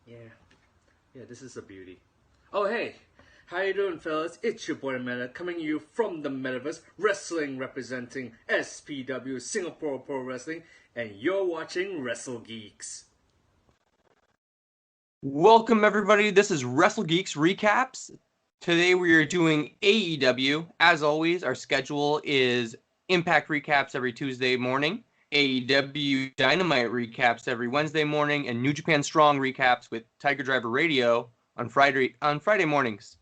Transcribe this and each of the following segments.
Yeah. Yeah, this is a beauty. Oh, hey. How you doing, fellas? It's your boy Meta, coming to you from the Metaverse, wrestling representing SPW, Singapore Pro Wrestling, and you're watching Wrestle Geeks. Welcome, everybody. This is Wrestle Geeks ReCaps. Today we are doing AEW. As always, our schedule is Impact recaps every Tuesday morning, AEW Dynamite recaps every Wednesday morning, and New Japan Strong recaps with Tiger Driver Radio on Friday mornings.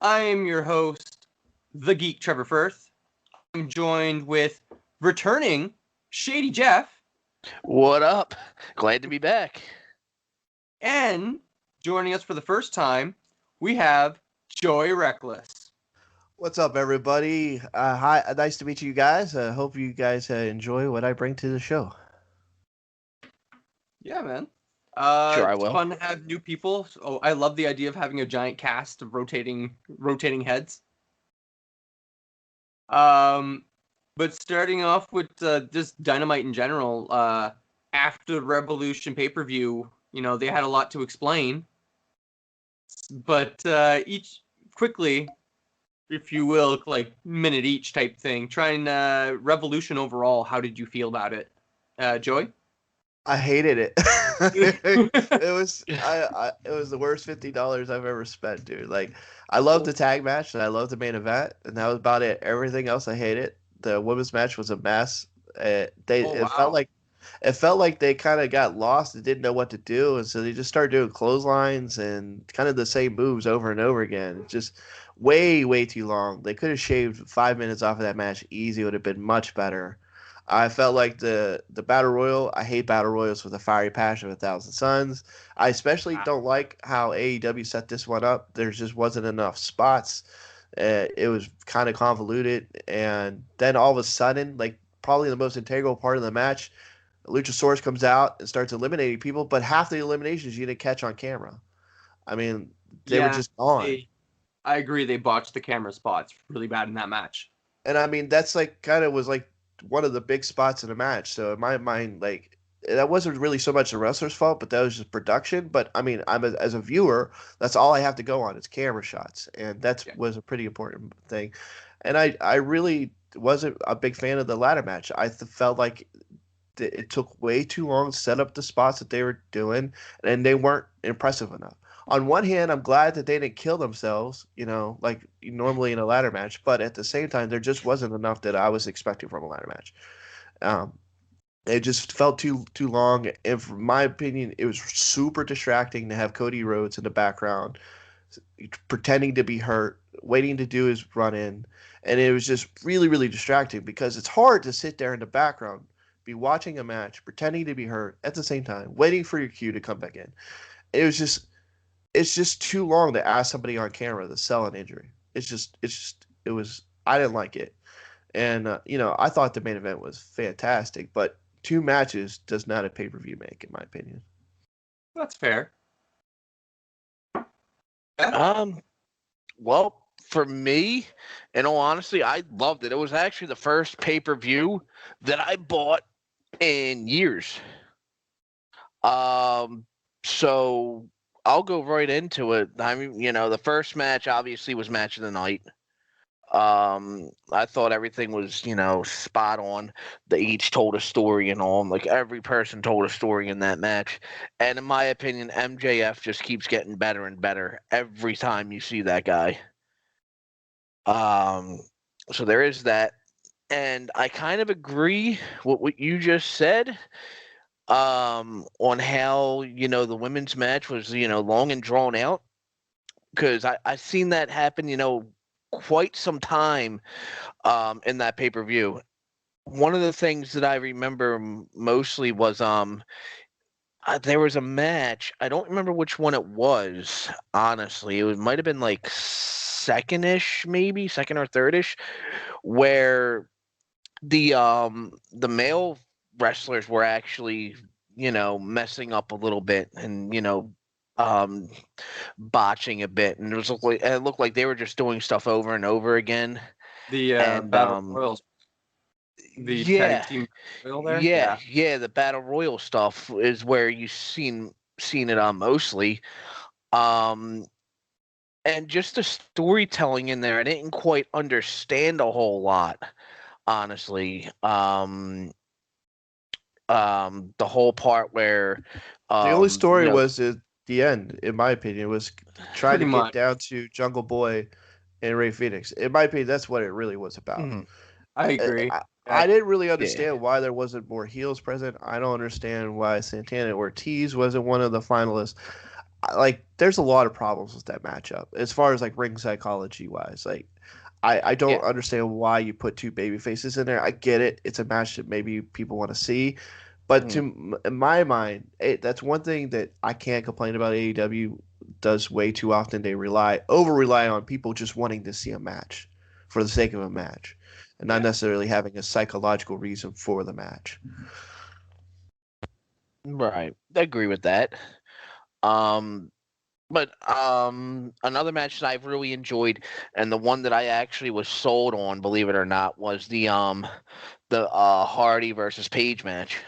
I am your host, the Geek Trevor Firth. I'm joined with returning Shady Jeff. What up? Glad to be back. And joining us for the first time, we have Joey Reckless. What's up, everybody? Hi, nice to meet you guys. Hope you guys enjoy what I bring to the show. Yeah, man. Sure, I it's will. fun to have new people. Oh, I love the idea of having a giant cast of rotating heads. But starting off with just Dynamite in general, after the Revolution pay-per-view, they had a lot to explain. But each quickly, if you will, like minute each type thing. Trying Revolution overall, how did you feel about it, Joey? I hated it. It was the worst $50 I've ever spent, dude. Like, I loved the tag match and I loved the main event, and that was about it. Everything else I hated. The women's match was a mess. It felt like they kind of got lost and didn't know what to do, and so they just started doing clotheslines and kind of the same moves over and over again. It's just way too long. They could have shaved 5 minutes off of that match easy. It would have been much better. I felt like the battle royal. I hate battle royals with a fiery passion of 1,000 suns. I especially don't like how AEW set this one up. There just wasn't enough spots. It was kind of convoluted, and then all of a sudden, like probably the most integral part of the match, Luchasaurus comes out and starts eliminating people, but half the eliminations you didn't catch on camera. I mean, they were just gone. I agree. They botched the camera spots really bad in that match. And I mean, that's like kind of was like one of the big spots in the match. So in my mind, like that wasn't really so much the wrestler's fault, but that was just production. But I mean, as a viewer, that's all I have to go on. It's camera shots, and was a pretty important thing. And I really wasn't a big fan of the ladder match. I felt like it took way too long to set up the spots that they were doing, and they weren't impressive enough. On one hand, I'm glad that they didn't kill themselves, like normally in a ladder match. But at the same time, there just wasn't enough that I was expecting from a ladder match. It just felt too long, and from my opinion, it was super distracting to have Cody Rhodes in the background, pretending to be hurt, waiting to do his run in, and it was just really distracting because it's hard to sit there in the background, be watching a match, pretending to be hurt at the same time, waiting for your cue to come back in. It's just too long to ask somebody on camera to sell an injury. I didn't like it. And, I thought the main event was fantastic, but 2 matches does not a pay-per-view make, in my opinion. That's fair. Well, for me, in all honesty, I loved it. It was actually the first pay-per-view that I bought in years. So I'll go right into it. I mean, the first match obviously was match of the night. I thought everything was, spot on. They each told a story and all. Like every person told a story in that match. And in my opinion, MJF just keeps getting better and better every time you see that guy. So there is that. And I kind of agree with what you just said. On how, the women's match was, long and drawn out. Because I've seen that happen, quite some time in that pay-per-view. One of the things that I remember mostly was there was a match. I don't remember which one it was, honestly. It might have been like second-ish, maybe, second or third-ish, where the male wrestlers were actually, messing up a little bit and, botching a bit, and it looked like they were just doing stuff over and over again. The Battle Royals, tag team royal there. Yeah, the Battle Royal stuff is where you've seen seen it on mostly. And just the storytelling in there, I didn't quite understand a whole lot, honestly. The whole part where The only story you know, was at the end, in my opinion, was trying Pretty to much. get down to Jungle Boy and Ray Phoenix. In my opinion, that's what it really was about. mhm, I I, agree. I I didn't really yeah, understand why there wasn't more heels present. I don't understand why Santana Ortiz wasn't one of the finalists. Like, there's a lot of problems with that matchup as far as like ring psychology wise. Like, I don't yeah, understand why you put two baby faces in there. I get it; it's a match that maybe people want to see, but mhm, in my mind, that's one thing that I can't complain about. AEW does way too often. They over rely on people just wanting to see a match for the sake of a match, and not Yeah. necessarily having a psychological reason for the match. right. I agree with that. Um, but another match that I've really enjoyed, and the one that I actually was sold on, believe it or not, was the Hardy versus Page match.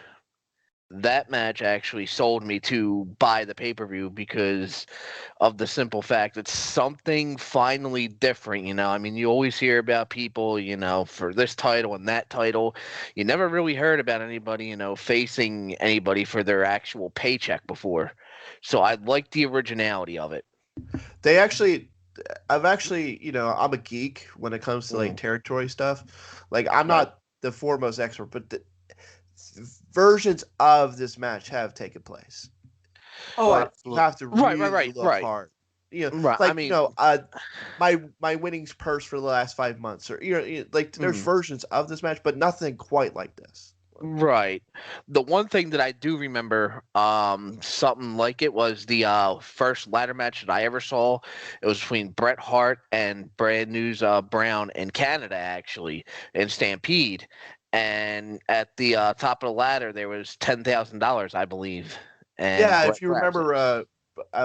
That match actually sold me to buy the pay-per-view because of the simple fact that something finally different, I mean, you always hear about people, for this title and that title. You never really heard about anybody, facing anybody for their actual paycheck before. So I like the originality of it. They actually, I've actually, I'm a geek when it comes to like Mm. territory stuff. Like, I'm Right. not the foremost expert, but versions of this match have taken place. Oh, Like, you absolutely. have to Right, right, really right, look right. hard. Right. I Like, mean, my winnings purse for the last 5 months, or like there's mm. versions of this match, but nothing quite like this. Right. The one thing that I do remember, something like it was the first ladder match that I ever saw. It was between Bret Hart and Brand News Brown in Canada, actually, in Stampede. And at the top of the ladder, there was $10,000, I believe. And Yeah, Bret if you grabs it. remember,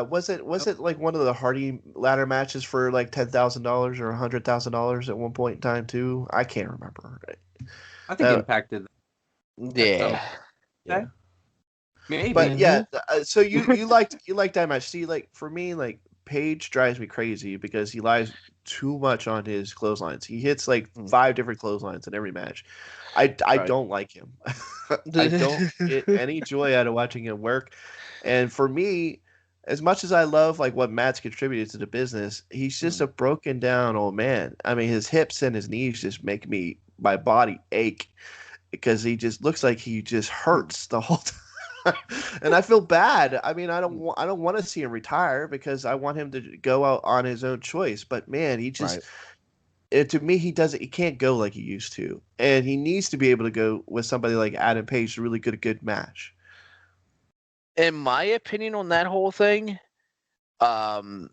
was it like one of the Hardy ladder matches for like $10,000 or $100,000 at one point in time too? I can't remember. I think Uh, Impact did that at some Yeah. yeah. point. Maybe. But yeah, Hmm. so you liked that match. See, like for me, like Page drives me crazy because he lies too much on his clotheslines. He hits like 5 different clotheslines in every match. I Right. don't like him. I don't get any joy out of watching him work. And for me, as much as I love like what Matt's contributed to the business, he's just a broken down old man. I mean, his hips and his knees just make my body ache because he just looks like he just hurts the whole time. And I feel bad. I mean, I don't want to see him retire because I want him to go out on his own choice. But man, Right. to me, he can't go like he used to, and he needs to be able to go with somebody like Adam Page to really get a good match. In my opinion on that whole thing, um,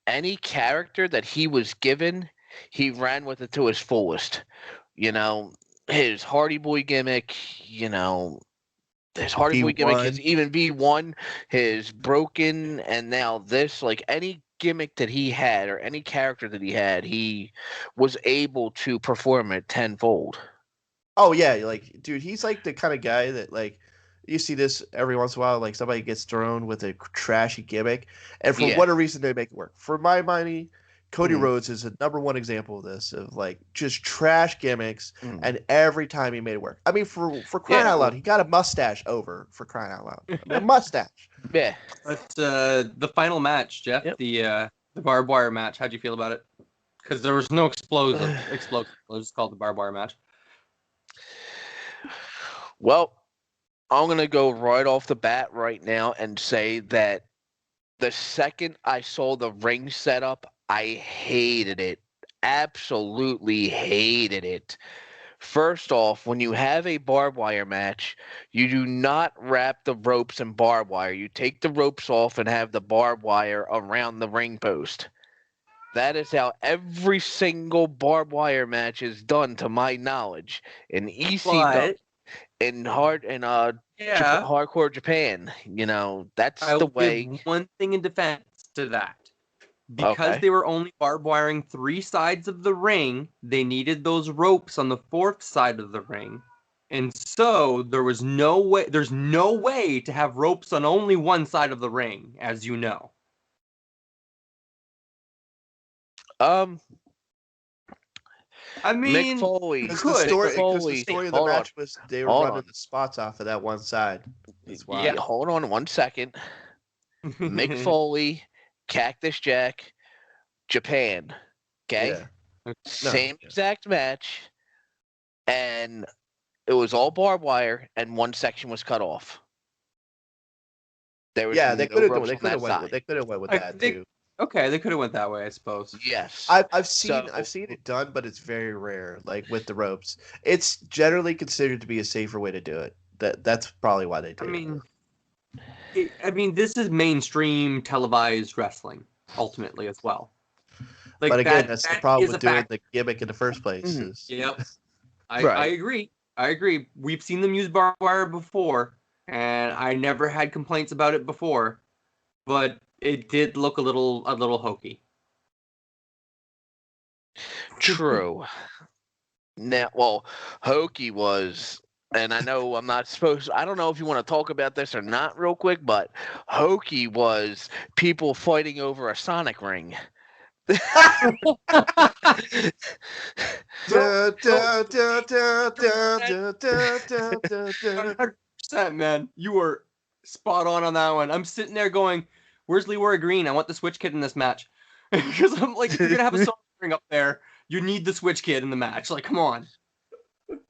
any character that he was given, he ran with it to his fullest. You know, his Hardy Boy gimmick, his Hardy Boy gimmick, his P1. even V1, his broken, and now this, like any gimmick that he had or any character that he had, he was able to perform it tenfold. Oh yeah, like dude, he's like the kind of guy that like you see this every once in a while. Like somebody gets thrown with a trashy gimmick, and for Yeah. whatever reason they make it work. For my money, Cody Mm, Rhodes is a number one example of this, of like just trash gimmicks, mm. and every time he made it work. I mean, for crying Yeah. out loud, he got a mustache over for crying out loud. I mean, a mustache. Yeah. But the final match, Jeff, Yep. the barbed wire match. How'd you feel about it? Because there was no explosive. It was just called the barbed wire match. Well, I'm gonna go right off the bat right now and say that the second I saw the ring setup, I hated it. Absolutely hated it. First off, when you have a barbed wire match, you do not wrap the ropes in barbed wire. You take the ropes off and have the barbed wire around the ring post. That is how every single barbed wire match is done, to my knowledge, in ECW, But in yeah, hardcore Japan. That's I the will give way. one thing in defense to that. Because Okay. they were only barbed wiring 3 sides of the ring, they needed those ropes on the 4th side of the ring And so there's no way to have ropes on only one side of the ring, as you know. I mean, Mick Foley. Because could. the story of the Hold on. match was they were Hold running on. the spots off of that one side. That's why. Yeah, hold on 1 second. Mick Foley, Cactus Jack, Japan. Okay? Yeah. Same exact match. And it was all barbed wire, and one section was cut off. There was Yeah, they no could have ropes they on could that have went side. they could have went with that too. Okay, they could have went that way, I suppose. Yes. I've seen it done, but it's very rare. Like with the ropes, it's generally considered to be a safer way to do it. That's probably why they did. I mean, this is mainstream televised wrestling, ultimately as well. Like, but again, that's the problem with doing the gimmick in the first place. Yep, Right. I agree. We've seen them use barbed wire before, and I never had complaints about it before, but it did look a little hokey. True. Now, well, hokey was, and I know I'm not supposed. I don't know if you want to talk about this or not, real quick, but hokey was people fighting over a Sonic ring. 100%, man. You were spot on that one. I'm sitting there going, "Where's Leroy Green? I want the Switch Kid in this match." Because I'm like, if you're gonna have a Sonic ring up there, you need the Switch Kid in the match. Like, come on.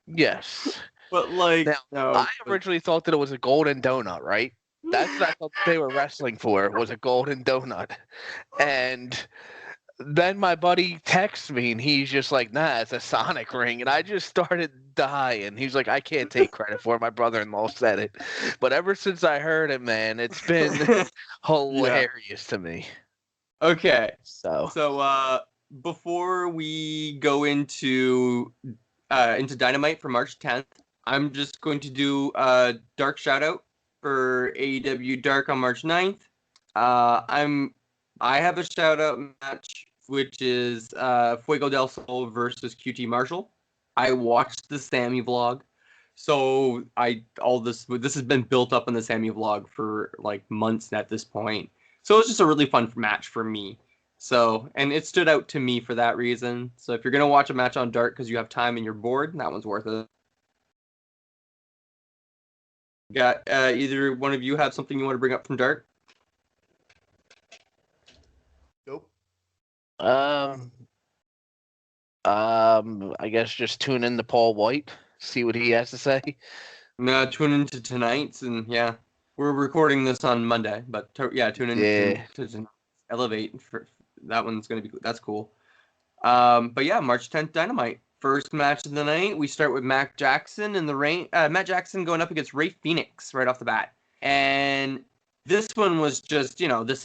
Yes. But like, now, I originally thought that it was a golden donut, right? That's what I thought they were wrestling for, was a golden donut. And then my buddy texts me, and he's just like, nah, it's a Sonic ring. And I just started dying. He's like, I can't take credit for it. My brother-in-law said it. But ever since I heard it, man, it's been hilarious to me. Okay. So before we go into Dynamite for March 10th, I'm just going to do a dark shout out for AEW Dark on March 9th. I have a shout out match, which is Fuego del Sol versus QT Marshall. I watched the Sammy vlog, so this has been built up in the Sammy vlog for like months at this point. So it's just a really fun match for me. So, and it stood out to me for that reason. So if you're gonna watch a match on Dark because you have time and you're bored, that one's worth it. Got either one of you have something you want to bring up from Dark? Nope. I guess just tune in to Paul White, see what he has to say. No, tune into tonight's, and yeah, we're recording this on Monday, but tune in to Elevate. For that one's that's cool. But yeah, March 10th Dynamite. First match of the night, we start with Matt Jackson in the ring. Matt Jackson going up against Ray Phoenix right off the bat, and this one was just, this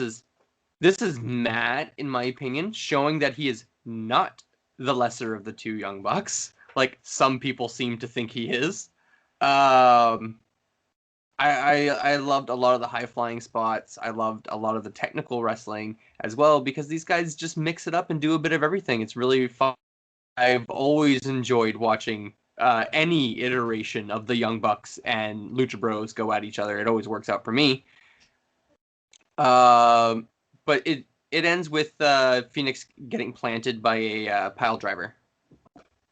is Matt, in my opinion, showing that he is not the lesser of the two Young Bucks, like some people seem to think he is. I loved a lot of the high flying spots. I loved a lot of the technical wrestling as well, because these guys just mix it up and do a bit of everything. It's really fun. I've always enjoyed watching any iteration of the Young Bucks and Lucha Bros go at each other. It always works out for me. But it ends with Phoenix getting planted by a pile driver,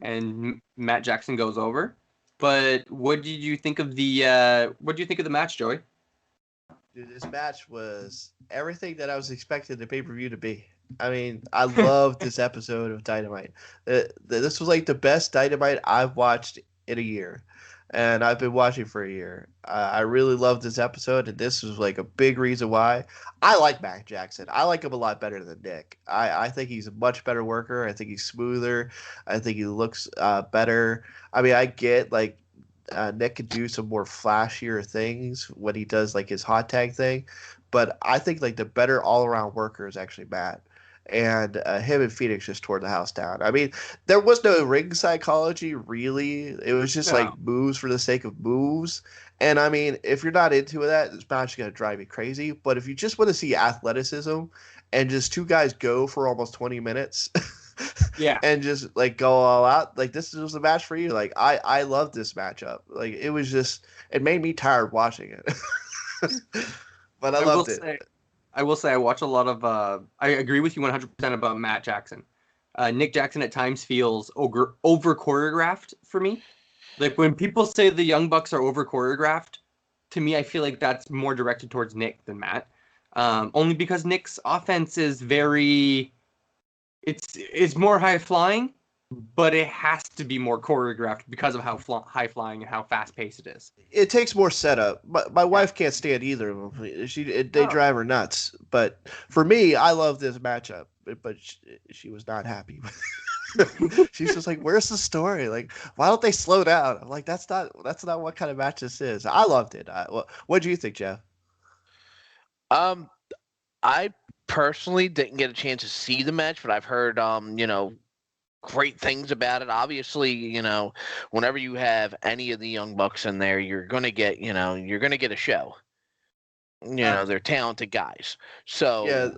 and Matt Jackson goes over. But what did you think of the match, Joey? Dude, this match was everything that I was expecting the pay-per-view to be. I mean, I loved this episode of Dynamite. This was like the best Dynamite I've watched in a year, and I've been watching for a year. I really loved this episode, and this was like a big reason why I like Matt Jackson. I like him a lot better than Nick. I think he's a much better worker. I think he's smoother. I think he looks better. I mean, I get like Nick could do some more flashier things when he does like his hot tag thing, but I think like the better all-around worker is actually Matt. And him and Phoenix just tore the house down. I mean, there was no ring psychology, really. It was just like moves for the sake of moves. And I mean, if you're not into that, this match is going to drive you crazy. But if you just want to see athleticism and just two guys go for almost 20 minutes, Yeah. and just like go all out. Like this was a match for you. Like I loved this matchup. Like it was just it made me tired watching it. But I loved it. I will say I watch a lot of. I agree with you 100% about Matt Jackson. Nick Jackson at times feels over choreographed for me. Like when people say the Young Bucks are over choreographed, to me I feel like that's more directed towards Nick than Matt. Only because Nick's offense is very. It's more high flying, but it has to be more choreographed because of how high flying and how fast paced it is. It takes more setup. My wife can't stand either of them. They drive her nuts. But for me, I love this matchup. But she was not happy. She's just like, "Where's the story? Like, why don't they slow down?" I'm like, "That's not what kind of match this is." I loved it. What do you think, Jeff? I personally didn't get a chance to see the match, but I've heard great things about it. Obviously, whenever you have any of the Young Bucks in there, you're gonna get a show. They're talented guys. So yeah,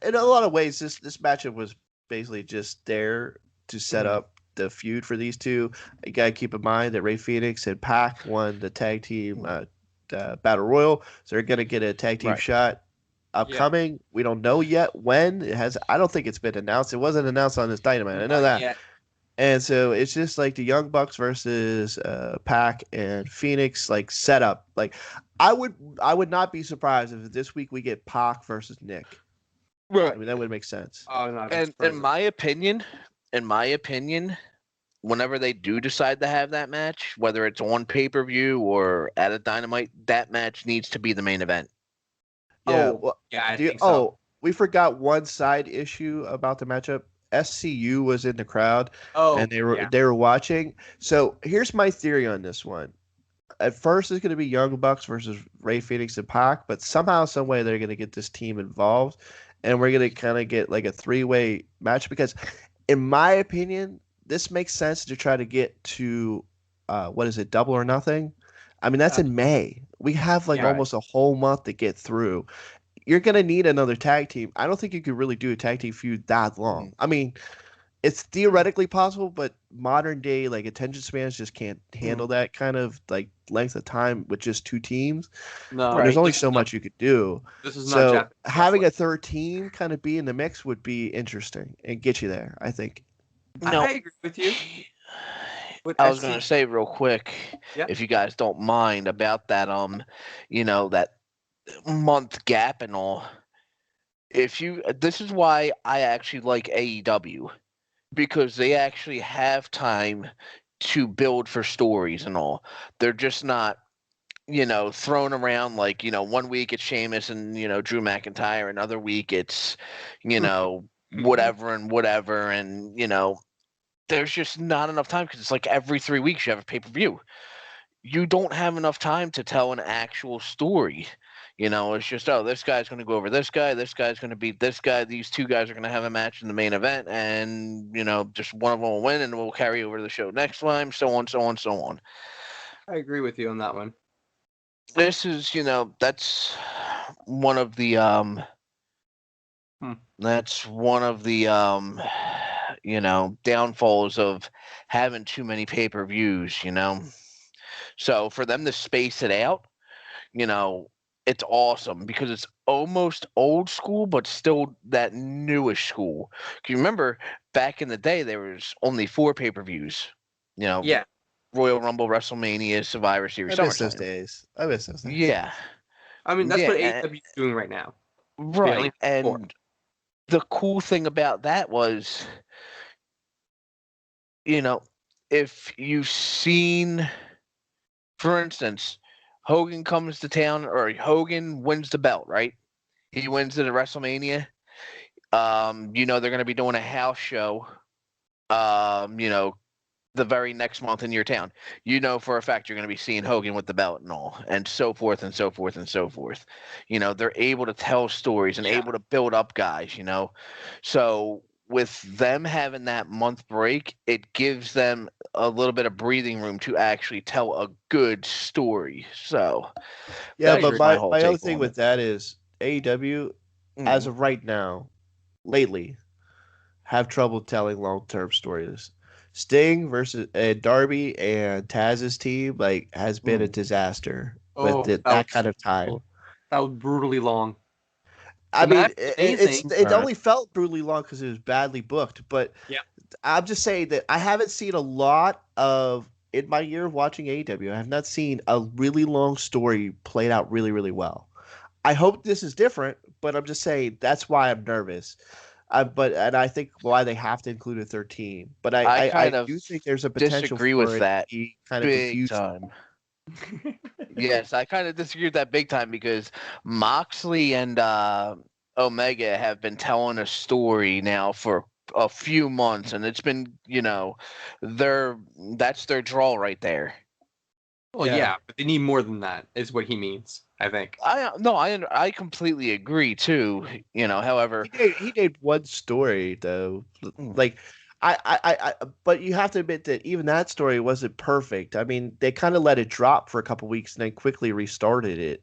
in a lot of ways, this matchup was basically just there to set up the feud for these two. You gotta keep in mind that Rey Fenix and Pac won the tag team battle royal, so they're gonna get a tag team shot upcoming. Yeah. We don't know yet when it has. I don't think it's been announced. It wasn't announced on this Dynamite. I know that. Yet. And so it's just like the Young Bucks versus Pac and Phoenix, like setup. Like I would not be surprised if this week we get Pac versus Nick. Right. I mean that would make sense. Oh, no, and in my opinion, whenever they do decide to have that match, whether it's on pay-per-view or at a Dynamite, that match needs to be the main event. Yeah, I think so. Oh, we forgot one side issue about the matchup. SCU was in the crowd, and they were watching. So here's my theory on this one. At first, it's going to be Young Bucks versus Rey Fenix and Pac, but somehow, some way, they're going to get this team involved, and we're going to kind of get like a three-way match. Because, in my opinion, this makes sense to try to get to Double or Nothing. I mean, that's in May. We have almost a whole month to get through. You're going to need another tag team. I don't think you could really do a tag team feud that long. I mean, it's theoretically possible, but modern day attention spans just can't handle that kind of length of time with just two teams. No, right. There's only so much you could do. This is not Japanese having a third team kind of be in the mix would be interesting and get you there, I think. No. I agree with you. I was going to say real quick, if you guys don't mind, about that, that month gap and all. This is why I actually like AEW, because they actually have time to build for stories and all. They're just not, thrown around 1 week it's Sheamus and Drew McIntyre, another week it's whatever and whatever, and there's just not enough time, because it's every 3 weeks you have a pay-per-view. You don't have enough time to tell an actual story. It's just, this guy's going to go over this guy's going to beat this guy, these two guys are going to have a match in the main event, and, just one of them will win, and we'll carry over the show next time, so on, so on, so on. I agree with you on that one. This is, that's one of the, downfalls of having too many pay-per-views, So for them to space it out, it's awesome, because it's almost old school, but still that newish school. Can you remember back in the day, there was only 4 pay-per-views, Royal Rumble, WrestleMania, Survivor Series. I miss those days. Yeah. I mean, that's what AEW is doing right now. Right. And the cool thing about that was, if you've seen, for instance, Hogan comes to town, or Hogan wins the belt, right? He wins it at WrestleMania. They're going to be doing a house show, the very next month in your town. For a fact you're going to be seeing Hogan with the belt and all, and so forth and so forth and so forth. They're able to tell stories and able to build up guys, So with them having that month break, it gives them a little bit of breathing room to actually tell a good story. So but my other thing with that is AEW, as of right now, lately, have trouble telling long-term stories. Sting versus Darby and Taz's team has been a disaster with Oh, that kind of time. that was brutally long. I The mean, match was amazing. it only felt brutally long because it was badly booked. But Yeah. I'm just saying that I haven't seen a lot of in my year of watching AEW. I have not seen a really long story played out really, really well. I hope this is different, but I'm just saying that's why I'm nervous. And I think why they have to include a 13. But I I kind of do think there's a potential disagree for with it that to be kind of big confusing. time. Yes, I kind of disagree with that big time because Moxley and Omega have been telling a story now for a few months, and it's been, that's their draw right there. Well, yeah, but they need more than that, is what he means, I think. I completely agree too. However, He named one story though, like but you have to admit that even that story wasn't perfect. I mean, they kind of let it drop for a couple weeks and then quickly restarted it.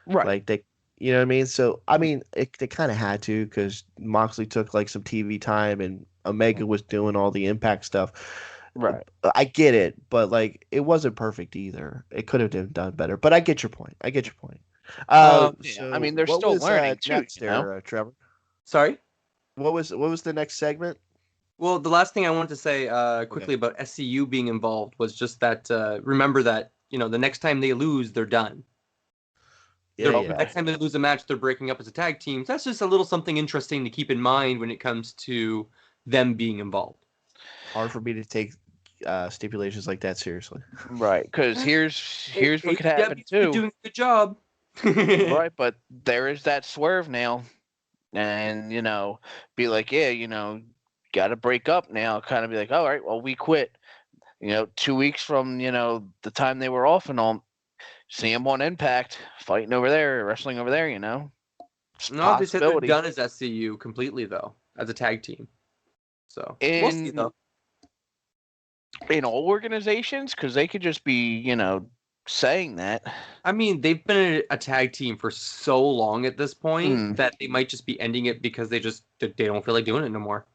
right. Like you know what I mean? So I mean, they kind of had to because Moxley took some TV time and Omega was doing all the Impact stuff. Right. I get it, but it wasn't perfect either. It could have been done better. But I get your point. I get your point. Yeah, So I mean, they're what still was learning too, next there, Trevor? Sorry? What was the next segment? Well, the last thing I wanted to say quickly about SCU being involved was just that remember that, the next time they lose, they're done. Yeah. Next time they lose a match, they're breaking up as a tag team. So that's just a little something interesting to keep in mind when it comes to them being involved. Hard for me to take stipulations like that seriously. Right, because here's what could happen too. Doing a good job. Right, but there is that swerve now, and be like, yeah, got to break up now. Kind of be like, all right, well, we quit. 2 weeks from the time they were off and all, see them on Impact fighting over there, wrestling over there. It's No, they said they're possibility. done as SCU completely though, as a tag team. So we'll see though. In all organizations, because they could just be saying that. I mean, they've been a tag team for so long at this point that they might just be ending it because they don't feel like doing it no more.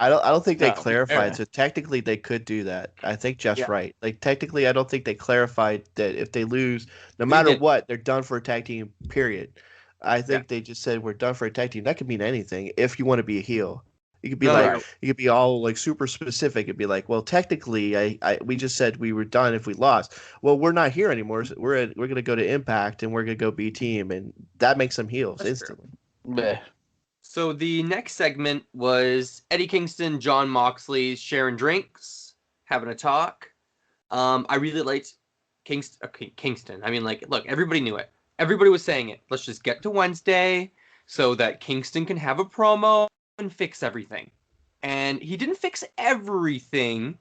I don't think they No, clarified. fair. So technically, they could do that. I think Jeff's right. Technically, I don't think they clarified that if they lose, no matter what, they're done for a tag team. Period. I think they just said we're done for a tag team. That could mean anything if you want to be a heel. You could be you could be all super specific and be like, well, technically, we just said we were done if we lost. Well, we're not here anymore. So we're gonna go to Impact and we're gonna go be team, and that makes them heels instantly. So the next segment was Eddie Kingston, John Moxley sharing drinks, having a talk. I really liked Kingston. I mean, look, everybody knew it. Everybody was saying it. Let's just get to Wednesday so that Kingston can have a promo and fix everything. And he didn't fix everything,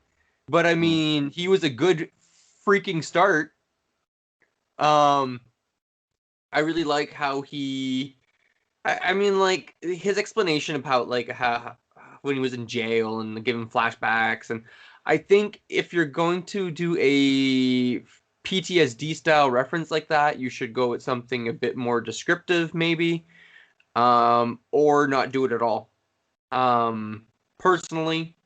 but I mean, he was a good freaking start. I really like how I mean, his explanation about how when he was in jail and giving flashbacks, and I think if you're going to do a PTSD style reference like that, you should go with something a bit more descriptive, maybe, or not do it at all. Personally,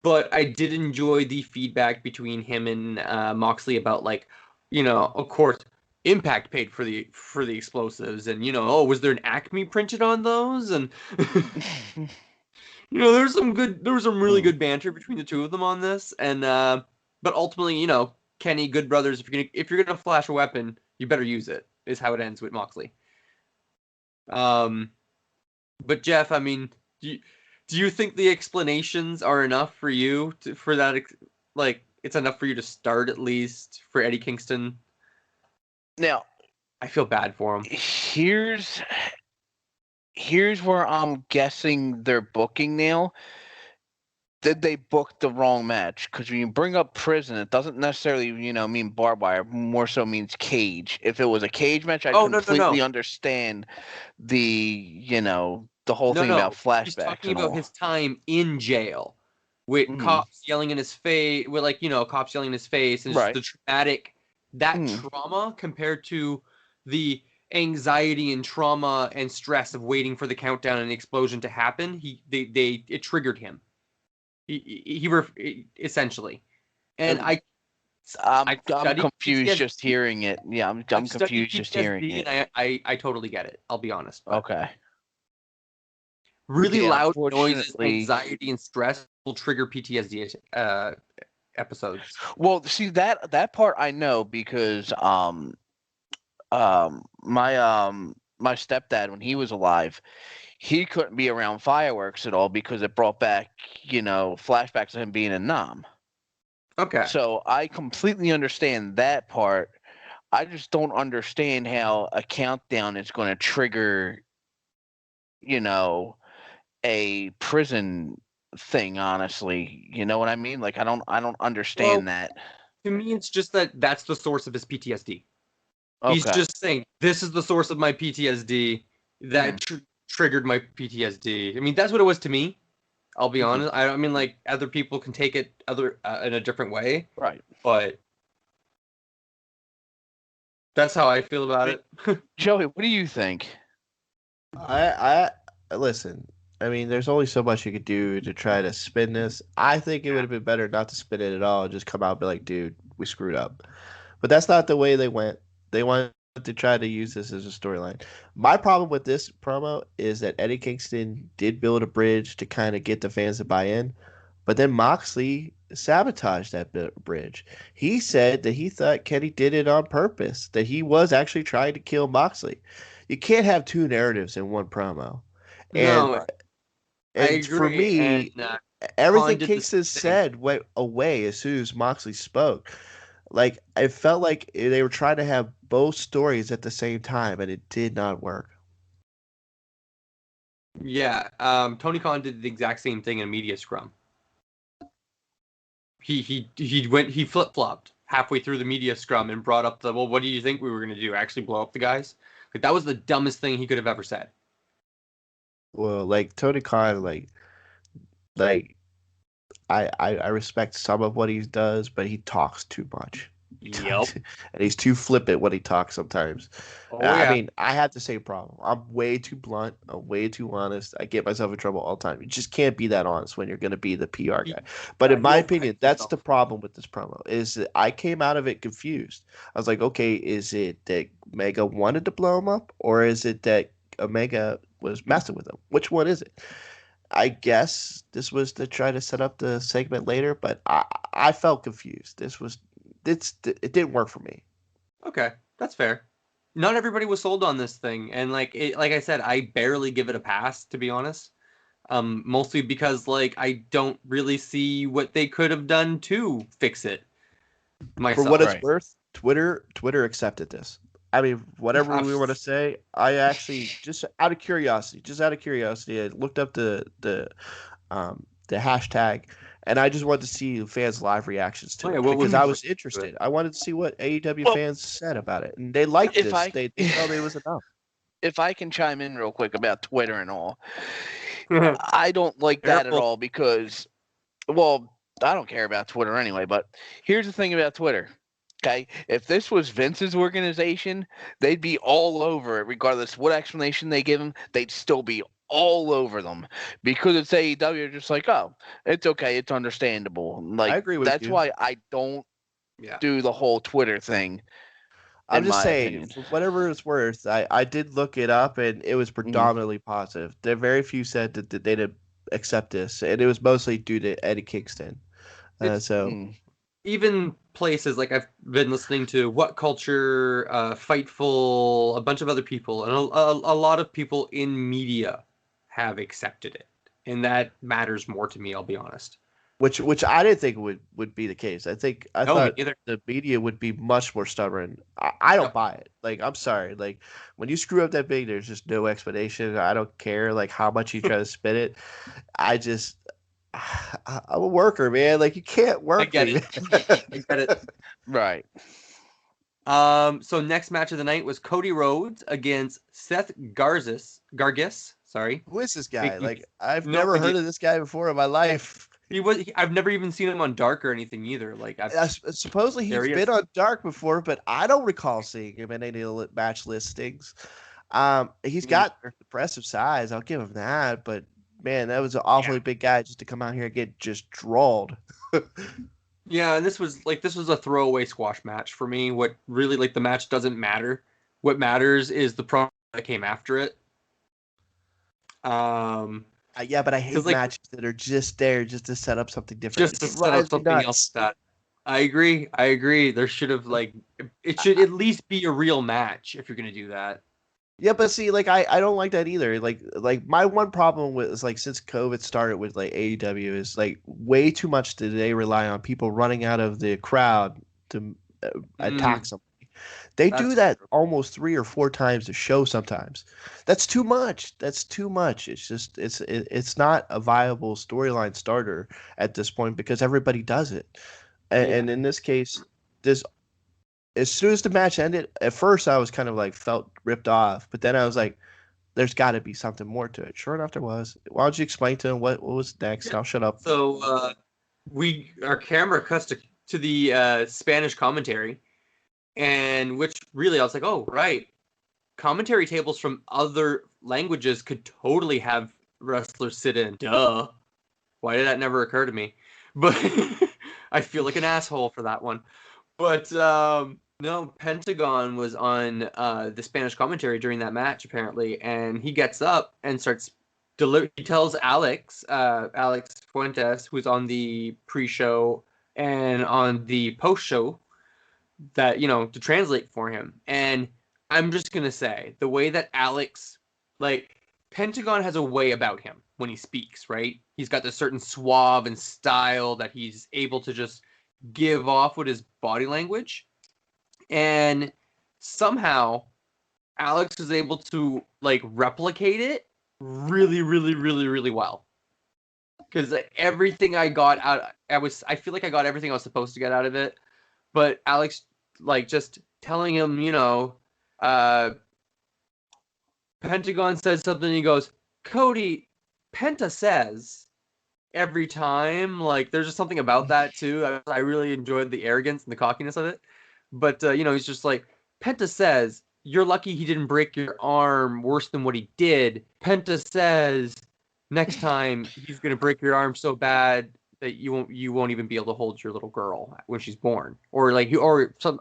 but I did enjoy the feedback between him and Moxley about of course, Impact paid for the explosives, and was there an Acme printed on those? And there was some really good banter between the two of them on this, and but ultimately, Kenny, good brothers, if you're gonna flash a weapon, you better use it, is how it ends with Moxley. But Jeff, I mean, do you think the explanations are enough for you for that? It's enough for you to start at least for Eddie Kingston? Now, I feel bad for him. Here's where I'm guessing they're booking now. Did they book the wrong match? Because when you bring up prison, it doesn't necessarily, mean barbed wire. More so means cage. If it was a cage match, I'd completely understand the, the whole thing about flashbacks. He's talking about his time in jail with cops yelling in his face, with cops yelling in his face, and just the traumatic, trauma compared to the anxiety and trauma and stress of waiting for the countdown and the explosion to happen, it triggered him. Essentially, and I'm studied confused PTSD. just hearing it. Yeah, I'm confused just hearing it. And I totally get it. I'll be honest. But Okay. really Yeah, loud noises, unfortunately- anxiety, and stress will trigger PTSD episodes. Well, see that part I know because my stepdad, when he was alive, he couldn't be around fireworks at all because it brought back, flashbacks of him being a Nam. Okay. So I completely understand that part. I just don't understand how a countdown is going to trigger, a prison thing, honestly. You know what I mean? Like I don't understand that. To me, it's just that's the source of his PTSD. Okay. He's just saying, this is the source of my PTSD that triggered my PTSD. I mean, that's what it was to me. I'll be honest. I mean, like, other people can take it in a different way. Right. But that's how I feel about it. Joey, what do you think? I listen. I mean, there's only so much you could do to try to spin this. I think it would have been better not to spin it at all. Just come out and be like, dude, we screwed up. But that's not the way they went. They wanted to try to use this as a storyline. My problem with this promo is that Eddie Kingston did build a bridge to kind of get the fans to buy in, but then Moxley sabotaged that bridge. He said that he thought Kenny did it on purpose, that he was actually trying to kill Moxley. You can't have two narratives in one promo. No, and I agree. For me, And, everything did the Kingston same. said went away as soon as Moxley spoke. Like, I felt like they were trying to have both stories at the same time, and it did not work. Yeah, Tony Khan did the exact same thing in Media Scrum. He flip-flopped halfway through the Media Scrum and brought up what do you think we were going to do? Actually blow up the guys? Like, that was the dumbest thing he could have ever said. Well, like, Tony Khan, I respect some of what he does, but he talks too much. Yep. And he's too flippant when he talks sometimes. Yeah. I mean, I have the same problem. I'm way too blunt. I'm way too honest. I get myself in trouble all the time. You just can't be that honest when you're going to be the PR guy. But in my opinion, that's the problem with this promo, is that I came out of it confused. I was like, okay, is it that Omega wanted to blow him up, or is it that Omega was messing with him? Which one is it? I guess this was to try to set up the segment later, but I felt confused. It didn't work for me. Okay, that's fair. Not everybody was sold on this thing, and like I said, I barely give it a pass, to be honest. Mostly because I don't really see what they could have done to fix it myself. For what it's worth, Twitter accepted this. I mean, whatever we want to say, I actually just out of curiosity, I looked up the hashtag, and I just wanted to see fans' live reactions to it because I was interested. I wanted to see what AEW fans said about it, and they liked this. They felt it was enough. If I can chime in real quick about Twitter and all, I don't like that at all because, well, I don't care about Twitter anyway. But here's the thing about Twitter. Okay, if this was Vince's organization, they'd be all over it, regardless what explanation they give him. They'd still be all over them because it's AEW. They're just like, oh, it's okay, it's understandable. Like, I agree with that's you. why I don't do the whole Twitter thing. I'm just saying, for whatever it's worth, I did look it up, and it was predominantly positive. There very few said that they didn't accept this, and it was mostly due to Eddie Kingston. Even places like I've been listening to What Culture, Fightful, a bunch of other people, and a lot of people in media have accepted it, and that matters more to me. I'll be honest. Which I didn't think would be the case. I thought the media would be much more stubborn. I don't buy it. Like, I'm sorry. Like, when you screw up that big, there's just no explanation. I don't care how much you try to spin it. I'm a worker, man. Like, you can't work. I get it. Right. So next match of the night was Cody Rhodes against Seth Gargis. Sorry. Who is this guy? Like, I've never heard of this guy before in my life. I've never even seen him on Dark or anything either. Like Supposedly There he's he been is. on Dark before, but I don't recall seeing him in any match listings. He's Me got neither. impressive size. I'll give him that. But man, that was an awfully big guy just to come out here and get just drawled. Yeah, and this was a throwaway squash match for me. What really like the match doesn't matter. What matters is the promo that came after it. Yeah, but I hate Because like matches that are just there just to set up something different. just It to set up drives me something else nuts. that I agree. I agree. There should have like it should at least be a real match if you're gonna do that. Yeah, but see, like I don't like that either. Like my one problem with is like since COVID started with like AEW is like way too much do they rely on people running out of the crowd to attack somebody. They do That's that true. almost 3 or 4 times a show sometimes. That's too much. That's too much. It's just it's not a viable storyline starter at this point because everybody does it. Yeah. And in this case, this as soon as the match ended, at first I was kind of like felt ripped off, but then I was like, there's got to be something more to it. Sure enough, there was. Why don't you explain to him what was next? I'll shut up. So our camera cuts to the Spanish commentary, and which really I was like, oh right, commentary tables from other languages could totally have wrestlers sit in. Duh. Why did that never occur to me? But I feel like an asshole for that one. But no, Pentagon was on the Spanish commentary during that match apparently, and he gets up and starts he tells Alex Fuentes, who's on the pre-show and on the post-show, that to translate for him. And I'm just gonna say the way that Alex, like, Pentagon has a way about him when he speaks, right? He's got this certain suave and style that he's able to just give off with his body language, and somehow Alex is able to like replicate it really, really, really, really well. Because everything I got out, I feel like I got everything I was supposed to get out of it. But Alex, like, just telling him, Pentagon said something. He goes, Cody, Penta says every time. Like, there's just something about that too. I really enjoyed the arrogance and the cockiness of it. But he's just like, Penta says you're lucky he didn't break your arm worse than what he did. Penta says next time he's gonna break your arm so bad that you won't even be able to hold your little girl when she's born, or like or some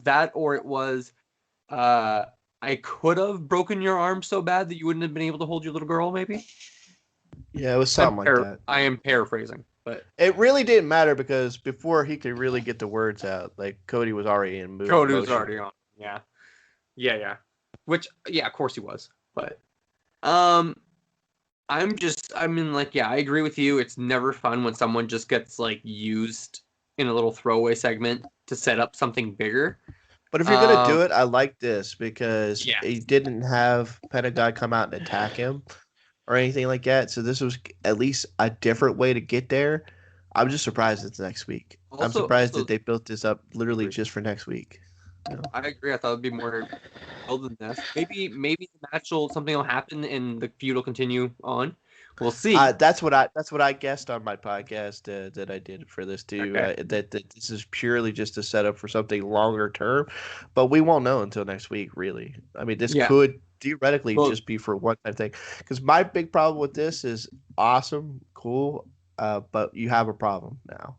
that, or it was I could have broken your arm so bad that you wouldn't have been able to hold your little girl, maybe. Yeah, it was something like that. I am paraphrasing, but it really didn't matter because before he could really get the words out, like Cody was already in motion. Cody was already on. Yeah. Which, yeah, of course he was. But I mean, like, yeah, I agree with you. It's never fun when someone just gets like used in a little throwaway segment to set up something bigger. But if you're gonna do it, I like this because he didn't have Pentagon come out and attack him or anything like that. So this was at least a different way to get there. I'm just surprised it's next week. I'm surprised that they built this up literally just for next week. I agree. I thought it'd be more build than this. Maybe the match something will happen and the feud will continue on. We'll see. That's what I guessed on my podcast that I did for this too. Okay. That this is purely just a setup for something longer term, but we won't know until next week. Really, I mean, this could theoretically just be for one time thing. Because my big problem with this is awesome, cool, but you have a problem now.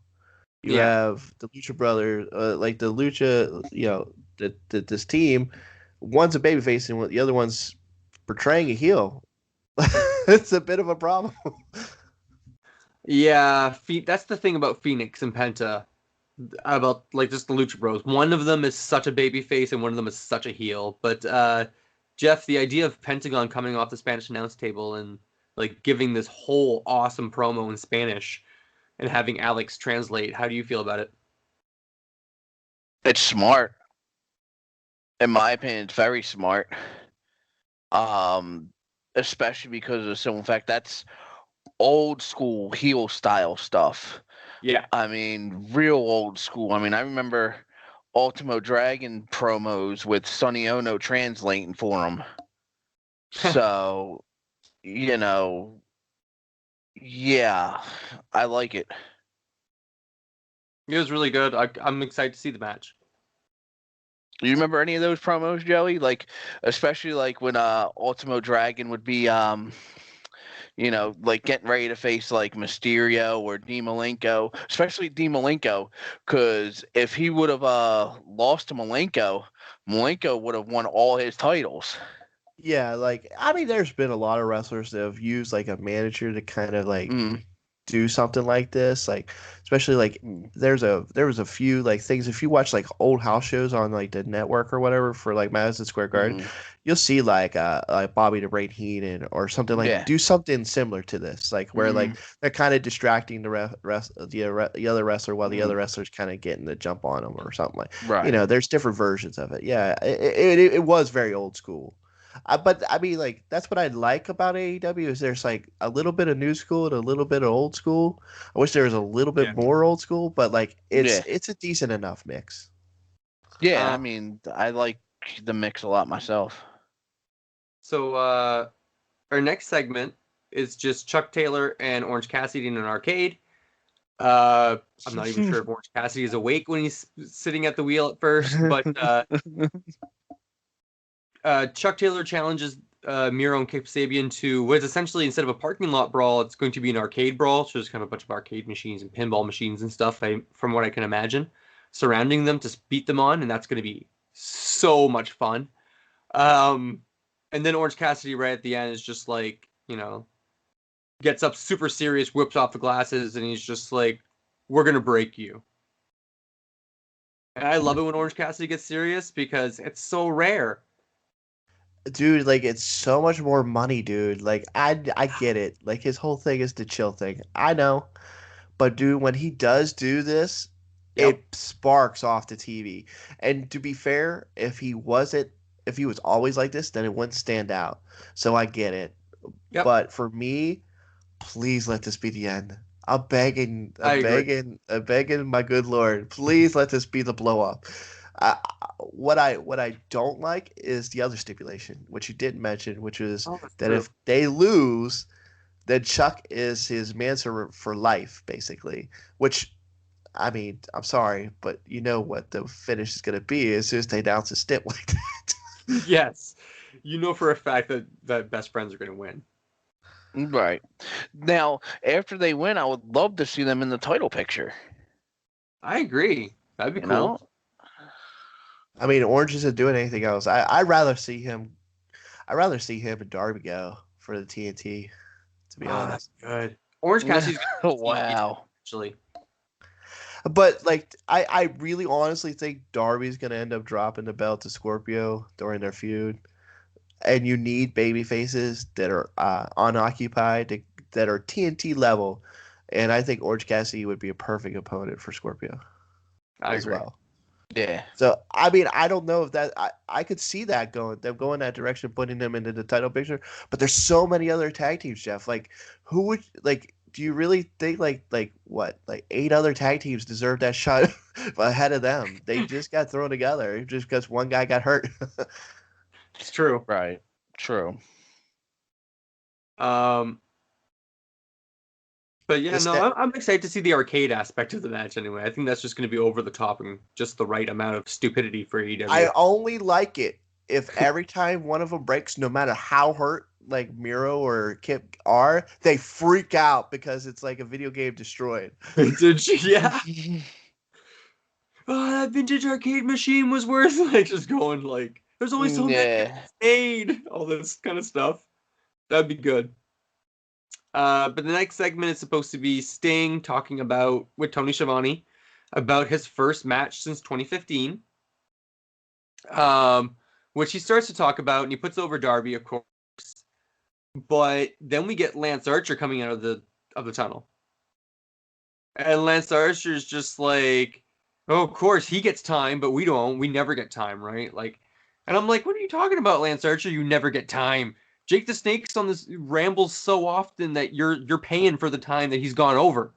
You have the Lucha Brothers, like the Lucha, this team. One's a babyface and the other one's portraying a heel. It's a bit of a problem. Yeah, that's the thing about Phoenix and Penta, about like just the Lucha Bros. One of them is such a babyface and one of them is such a heel. But Jeff, the idea of Pentagon coming off the Spanish announce table and like giving this whole awesome promo in Spanish and having Alex translate, how do you feel about it? It's smart. In my opinion, it's very smart. Especially because of in fact, that's old school heel style stuff. Yeah. I mean, real old school. I mean, I remember Ultimo Dragon promos with Sonny Ono translating for him. So, you Yeah, I like it. It was really good. I'm excited to see the match. Do you remember any of those promos, Joey? Like, especially like when Ultimo Dragon would be like getting ready to face like Mysterio or Dean Malenko, especially Dean Malenko, because if he would have lost to Malenko, Malenko would have won all his titles. Yeah, like I mean, there's been a lot of wrestlers that have used like a manager to kind of like do something like this, like especially like there was a few like things. If you watch like old house shows on like the network or whatever for like Madison Square Garden, you'll see like Bobby the Brain Heenan or something like Yeah. do something similar to this, like where like they're kind of distracting the other wrestler while the other wrestler's kind of getting the jump on them or something like. Right. There's different versions of it. Yeah, it was very old school. But I mean, like that's what I like about AEW is there's like a little bit of new school and a little bit of old school. I wish there was a little bit more old school, but like it's a decent enough mix. Yeah, I mean, I like the mix a lot myself. So our next segment is just Chuck Taylor and Orange Cassidy in an arcade. I'm not even sure if Orange Cassidy is awake when he's sitting at the wheel at first, but Chuck Taylor challenges Miro and Kip Sabian to what is essentially, instead of a parking lot brawl, it's going to be an arcade brawl. So there's kind of a bunch of arcade machines and pinball machines and stuff, from what I can imagine, surrounding them to beat them on, and that's going to be so much fun. And then Orange Cassidy right at the end is just like, gets up super serious, whips off the glasses, and he's just like, we're going to break you. And I love it when Orange Cassidy gets serious because it's so rare. Dude, like it's so much more money, dude. Like I get it. Like his whole thing is the chill thing. I know. But dude, when he does do this, it sparks off the TV. And to be fair, if he was always like this, then it wouldn't stand out. So I get it. Yep. But for me, please let this be the end. I'm begging, my good Lord, please let this be the blow up. What I don't like is the other stipulation, which you didn't mention, which is that if they lose, then Chuck is his manservant for life, basically. Which, I mean, I'm sorry, but you know what the finish is going to be as soon as they announce a stip like that. Yes, for a fact that best friends are going to win. Right. Now, after they win, I would love to see them in the title picture. I agree. That'd be cool. I mean, Orange isn't doing anything else. I'd rather see him. I'd rather see him and Darby go for the TNT. To be honest, that's good. Orange Cassidy's wow. Actually, but like, I really honestly think Darby's gonna end up dropping the belt to Scorpio during their feud, and you need baby faces that are unoccupied, that are TNT level, and I think Orange Cassidy would be a perfect opponent for Scorpio as well. Yeah. So I mean, I don't know if that I could see that going that direction, putting them into the title picture. But there's so many other tag teams, Jeff. Like, who would like? Do you really think like 8 other tag teams deserve that shot ahead of them? They just got thrown together just because one guy got hurt. It's true. Right. True. But yeah, I'm excited to see the arcade aspect of the match anyway. I think that's just going to be over the top and just the right amount of stupidity for AEW. I only like it if every time one of them breaks, no matter how hurt like Miro or Kip are, they freak out because it's like a video game destroyed. Yeah. Oh, that vintage arcade machine was worth just going like, there's only so many made, all this kind of stuff. That'd be good. But the next segment is supposed to be Sting talking with Tony Schiavone about his first match since 2015. Which he starts to talk about, and he puts over Darby, of course. But then we get Lance Archer coming out of the tunnel. And Lance Archer's just like, oh, of course, he gets time, but we don't. We never get time, right? Like, and I'm like, what are you talking about, Lance Archer? You never get time. Jake the Snake's on this rambles so often that you're paying for the time that he's gone over.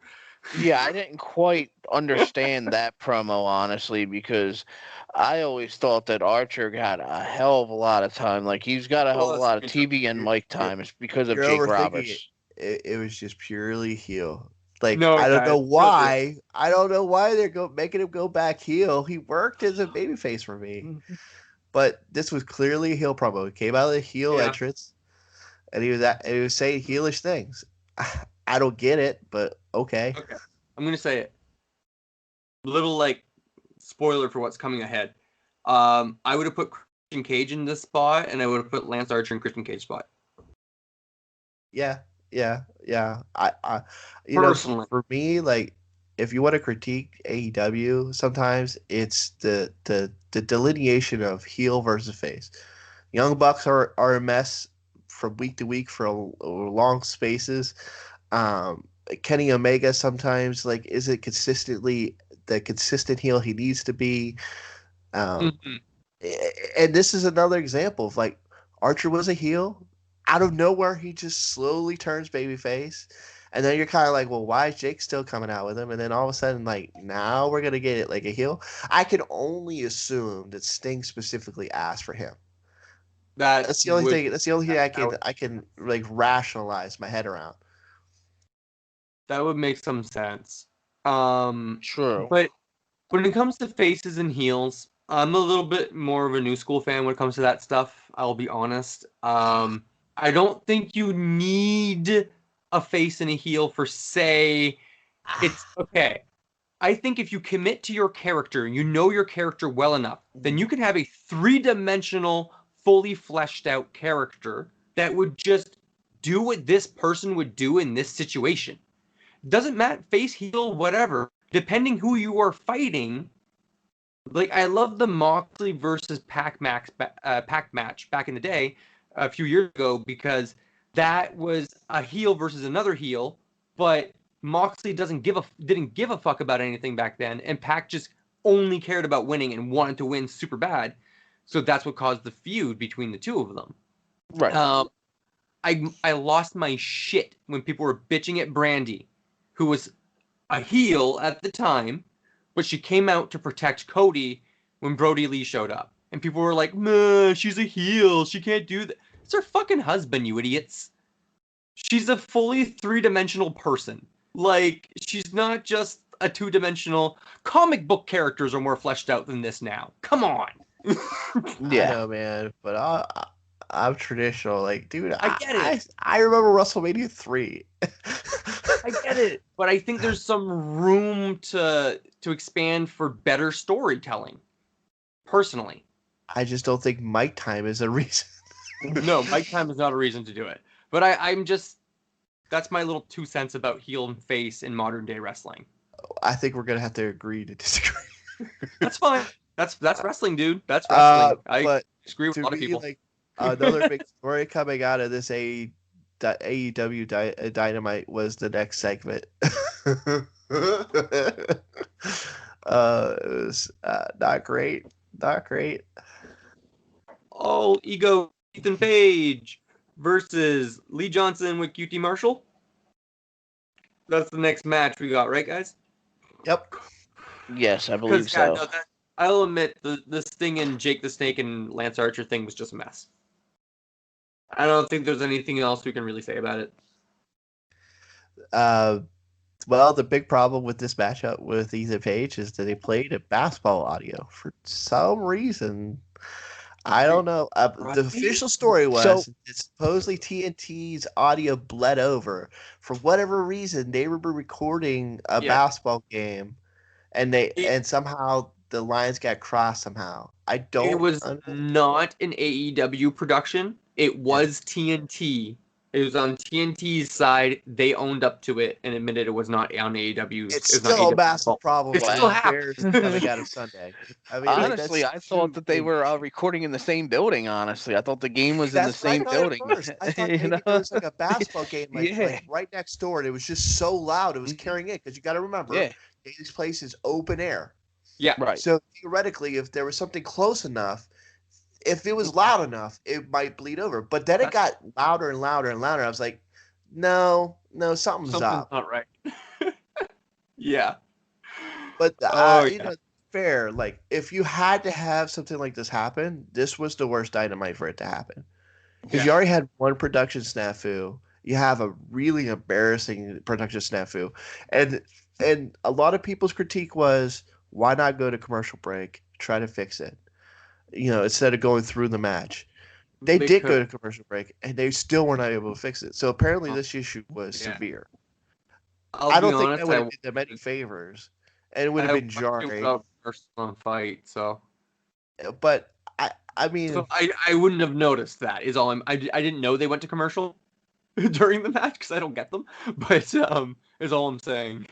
Yeah, I didn't quite understand that promo, honestly, because I always thought that Archer got a hell of a lot of time. Like, he's got a hell of a lot of TV and mic time. It's because of Jake Roberts. it was just purely heel. Like No, I don't guys, know no, why. I don't know why they're making him go back heel. He worked as a babyface for me, but this was clearly a heel promo. He came out of the heel Yeah. entrance, and he was saying heelish things. I don't get it, but okay. Okay, I'm gonna say it. Little like spoiler for what's coming ahead. I would have put Christian Cage in this spot, and I would have put Lance Archer in Christian Cage spot. Yeah. I Personally. for me, like, if you want to critique AEW, sometimes it's the delineation of heel versus face. Young Bucks are a mess from week to week for long spaces. Kenny Omega sometimes like isn't consistently the consistent heel he needs to be. Mm-hmm. And this is another example of like Archer was a heel. Out of nowhere, he just slowly turns babyface. And then you're kind of like, well, why is Jake still coming out with him? And then all of a sudden, like, now we're going to get it like a heel. I can only assume that Sting specifically asked for him. That's the only thing. That's the only thing I can like rationalize my head around. That would make some sense. True. But when it comes to faces and heels, I'm a little bit more of a new school fan when it comes to that stuff. I'll be honest. I don't think you need a face and a heel for, say, it's okay. I think if you commit to your character, you know your character well enough, then you can have a three-dimensional, fully fleshed out character that would just do what this person would do in this situation. Doesn't matter, face, heel, whatever. Depending who you are fighting, like I love the Moxley versus Pac match back in the day, a few years ago, because that was a heel versus another heel, but Moxley didn't give a fuck about anything back then, and Pac just only cared about winning and wanted to win super bad. So that's what caused the feud between the two of them. Right. I lost my shit when people were bitching at Brandy, who was a heel at the time, but she came out to protect Cody when Brody Lee showed up. And people were like, "Meh, she's a heel. She can't do that." It's her fucking husband, you idiots. She's a fully three-dimensional person. Like, she's not just a two-dimensional. Comic book characters are more fleshed out than this now. Come on. Yeah. I know, man, but I'm traditional. Like, dude, I get it. I remember WrestleMania 3. I get it, but I think there's some room to expand for better storytelling. Personally, I just don't think Mike time is a reason. no, Mike time is not a reason to do it. But I'm just, that's my little 2 cents about heel and face in modern day wrestling. I think we're gonna have to agree to disagree. That's fine. That's wrestling, dude. That's wrestling. I but agree with a lot of people. Like, another big story coming out of this AEW Dynamite was the next segment. It was not great. Not great. All Ego Ethan Page versus Lee Johnson with QT Marshall. That's the next match we got, right, guys? Yep. Yes, I believe so. No, I'll admit the Sting and Jake the Snake and Lance Archer thing was just a mess. I don't think there's anything else we can really say about it. Well, the big problem with this matchup with Ethan Page is that they played a basketball audio for some reason. I don't know. The official story was that supposedly TNT's audio bled over. For whatever reason, they were recording a basketball game, and somehow the lines got crossed somehow. It was not an AEW production. It was TNT. It was on TNT's side. They owned up to it and admitted it was not on AEW's. It's still a massive problem. It still happens. Coming out of Sunday. I mean, honestly, I thought that they were recording in the same building. Honestly, I thought the game was in the same building. I thought maybe there was like a basketball game like right next door, and it was just so loud it was carrying it. Because you got to remember, this place is open air. Yeah, right. So theoretically, if there was something close enough, if it was loud enough, it might bleed over. But then it got louder and louder and louder. I was like, no, something's up. Not right. Yeah. But you know, fair. Like, if you had to have something like this happen, this was the worst Dynamite for it to happen. Because you already had one production snafu, you have a really embarrassing production snafu. And a lot of people's critique was, why not go to commercial break, try to fix it, instead of going through the match. They They did go could. to commercial break, and they still were not able to fix it. So apparently, this issue was Yeah. severe. I'll I be don't think that honest. would have did them any favors, and it would have I been watched it jarring. without personal fight, so But I mean, I wouldn't have noticed that. Is all I didn't know they went to commercial during the match because I don't get them. But is all I'm saying.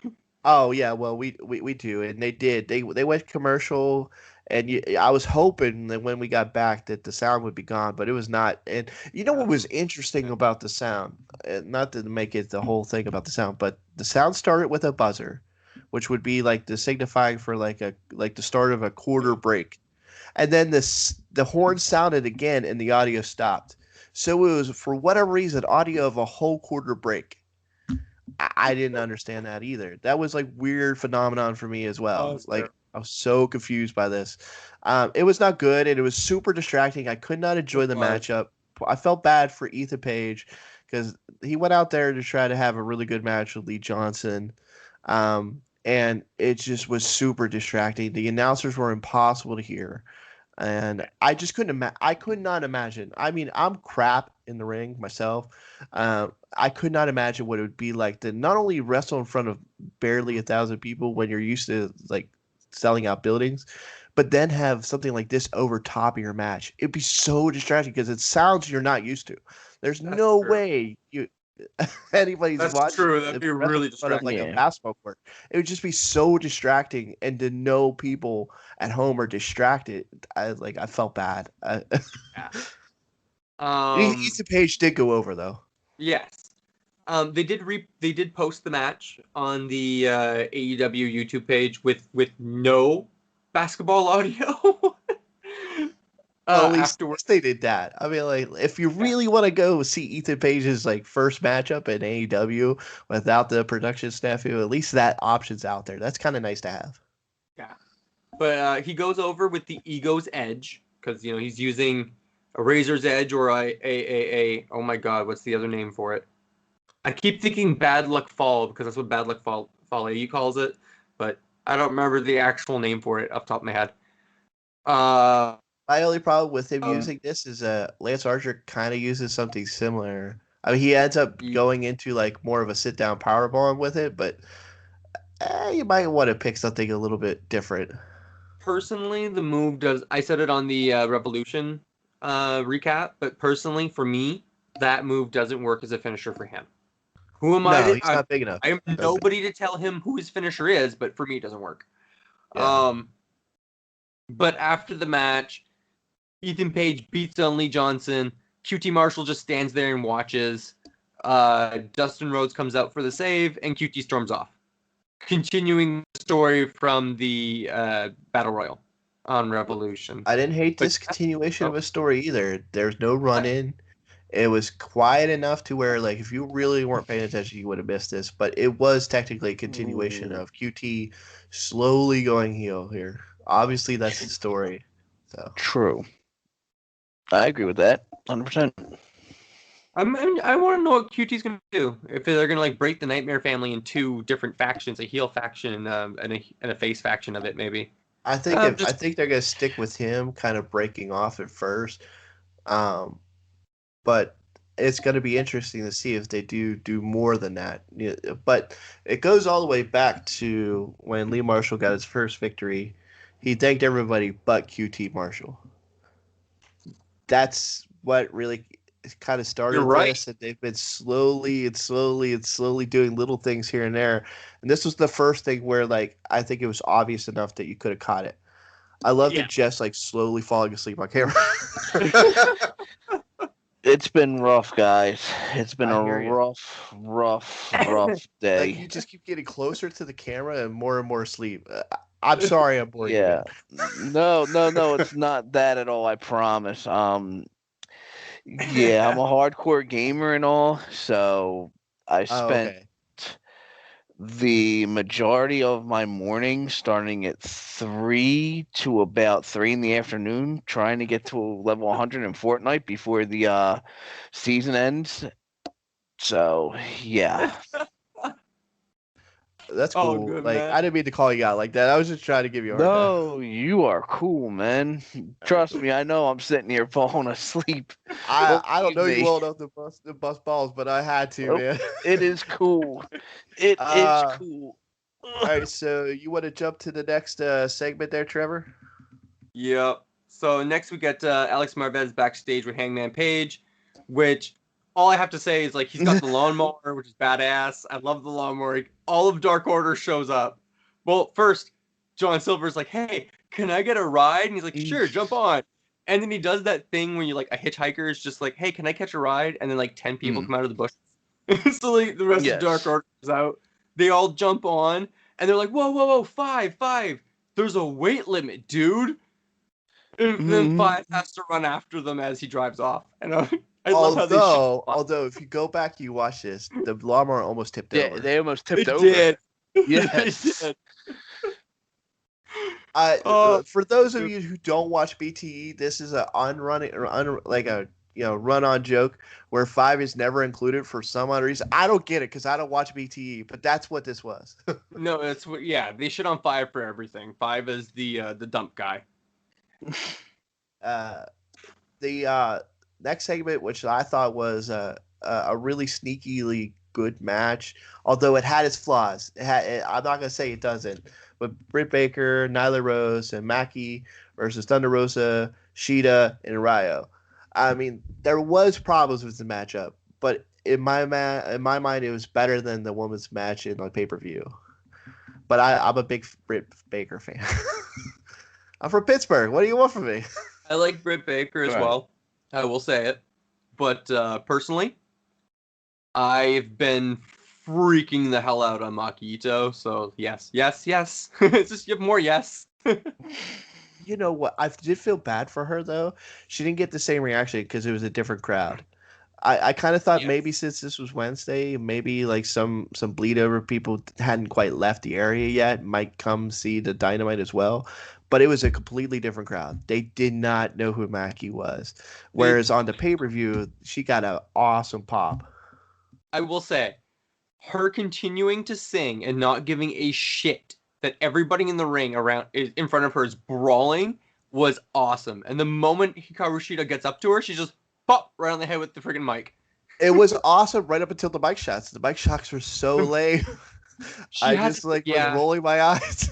oh yeah, well we do, and they did. They went commercial, and I was hoping that when we got back that the sound would be gone, but it was not. And you know what was interesting about the sound? Not to make it the whole thing about the sound, but the sound started with a buzzer, which would be like the signifying for like the start of a quarter break, and then the horn sounded again, and the audio stopped. So it was, for whatever reason, audio of a whole quarter break. I didn't understand that either. That was like weird phenomenon for me as well. Like, I was so confused by this. It was not good, and it was super distracting. I could not enjoy the matchup. I felt bad for Ethan Page because he went out there to try to have a really good match with Lee Johnson, and it just was super distracting. The announcers were impossible to hear. And I just I could not imagine. I mean, I'm crap in the ring myself. I could not imagine what it would be like to not only wrestle in front of barely 1,000 people when you're used to like selling out buildings, but then have something like this over top of your match. It'd be so distracting because it sounds you're not used to. There's no way anybody's That's watching true. That'd be wrestle really in front of like a distracting. basketball court. It would just be so distracting, and to know people at home are distracted, I felt bad. Ethan Page did go over though. Yes. They did post the match on the AEW YouTube page with no basketball audio. Well, at least Afterwards, they did that. I mean, like, if you really want to go see Ethan Page's like first matchup in AEW without the production snafu, at least that option's out there. That's kind of nice to have. yeah. But he goes over with the Ego's Edge because he's using a Razor's Edge or a oh my god, what's the other name for it? I keep thinking Bad Luck Fall because that's what Bad Luck Fall he calls it, but I don't remember the actual name for it off the top of my head. My only problem with him using this is Lance Archer kind of uses something similar. I mean, he ends up going into like more of a sit down powerbomb with it, but you might want to pick something a little bit different. Personally, the move does. I said it on the Revolution recap, but personally, for me, that move doesn't work as a finisher for him. Who am I? He's not big enough. I am nobody to tell him who his finisher is, but for me, it doesn't work. Yeah. But after the match, Ethan Page beats on Lee Johnson. QT Marshall just stands there and watches. Dustin Rhodes comes out for the save, and QT storms off. Continuing the story from the Battle Royal on Revolution. I didn't hate this continuation of a story either. There's no run-in. It was quiet enough to where, like, if you really weren't paying attention, you would have missed this. But it was technically a continuation of QT slowly going heel here. Obviously, that's the story. So True. I agree with that, 100%. I want to know what QT's going to do. If they're going to like break the Nightmare Family in two different factions, a heel faction and a face faction of it, maybe. I think I think they're going to stick with him, kind of breaking off at first. But it's going to be interesting to see if they do more than that. But it goes all the way back to when Lee Marshall got his first victory. He thanked everybody but QT Marshall. That's what really kind of started this, and they've been slowly doing little things here and there. And this was the first thing where, like, I think it was obvious enough that you could have caught it. I love that Jess like slowly falling asleep on camera. It's been rough, guys. It's been a rough day. Like, you just keep getting closer to the camera and more asleep. I'm sorry, I'm boring. Yeah. No, it's not that at all, I promise. Yeah, I'm a hardcore gamer and all, so I spent the majority of my morning starting at 3 to about 3 in the afternoon trying to get to level 100 in Fortnite before the season ends. So yeah. That's Oh, cool. good, Like man. I didn't mean to call you out like that. I was just trying to give you a hard time. No, you are cool, man. Trust me, I know I'm sitting here falling asleep. I don't know Believe you me. well enough to bust balls, but I had to, Oh, man. it is cool. It is All cool. right, so you want to jump to the next segment there, Trevor? Yep. So next we get Alex Marvez backstage with Hangman Page, which all I have to say is like he's got the lawnmower, which is badass. I love the lawnmower. All of Dark Order shows up. Well, first John Silver's like, "Hey, can I get a ride?" And he's like, "Sure, jump on." And then he does that thing when you like a hitchhiker is just like, "Hey, can I catch a ride?" And then like 10 people come out of the bush. So like the rest of Dark Yes. Order is out. They all jump on and they're like, "Whoa, whoa, whoa, five. There's a weight limit, dude." And then Five has to run after them as he drives off. And I love how they shoot. Although, if you go back, you watch this, the lawnmower almost tipped Yeah, over. they almost They tipped over. did. Yes. They did. For those of you who don't watch BTE, this is a run-on joke where Five is never included for some odd reason. I don't get it because I don't watch BTE, but that's what this was. No, it's what. Yeah, they shit on Five for everything. Five is the dump guy. The next segment, which I thought was a really sneakily good match, although it had its flaws. I'm not gonna say it doesn't, but Britt Baker, Nyla Rose, and Mackie versus Thunder Rosa, Shida, and Ryo. I mean, there was problems with the matchup, but in my mind, it was better than the women's match in on pay-per-view. But I'm a big Britt Baker fan. I'm from Pittsburgh. What do you want from me? I like Britt Baker as Right. well. I will say it. But personally, I've been freaking the hell out on Maki Ito. So yes. It's just you have more yes. You know what? I did feel bad for her though. She didn't get the same reaction because it was a different crowd. I kind of thought Yes. maybe since this was Wednesday, maybe like some bleed over people hadn't quite left the area yet might come see the Dynamite as well. But it was a completely different crowd. They did not know who Mackie was. Whereas on the pay-per-view, she got an awesome pop. I will say, her continuing to sing and not giving a shit that everybody in the ring around in front of her is brawling was awesome. And the moment Hikaru Shida gets up to her, she just pop right on the head with the freaking mic. It was awesome right up until the mic shots. The mic shots were so lame. I just was rolling my eyes.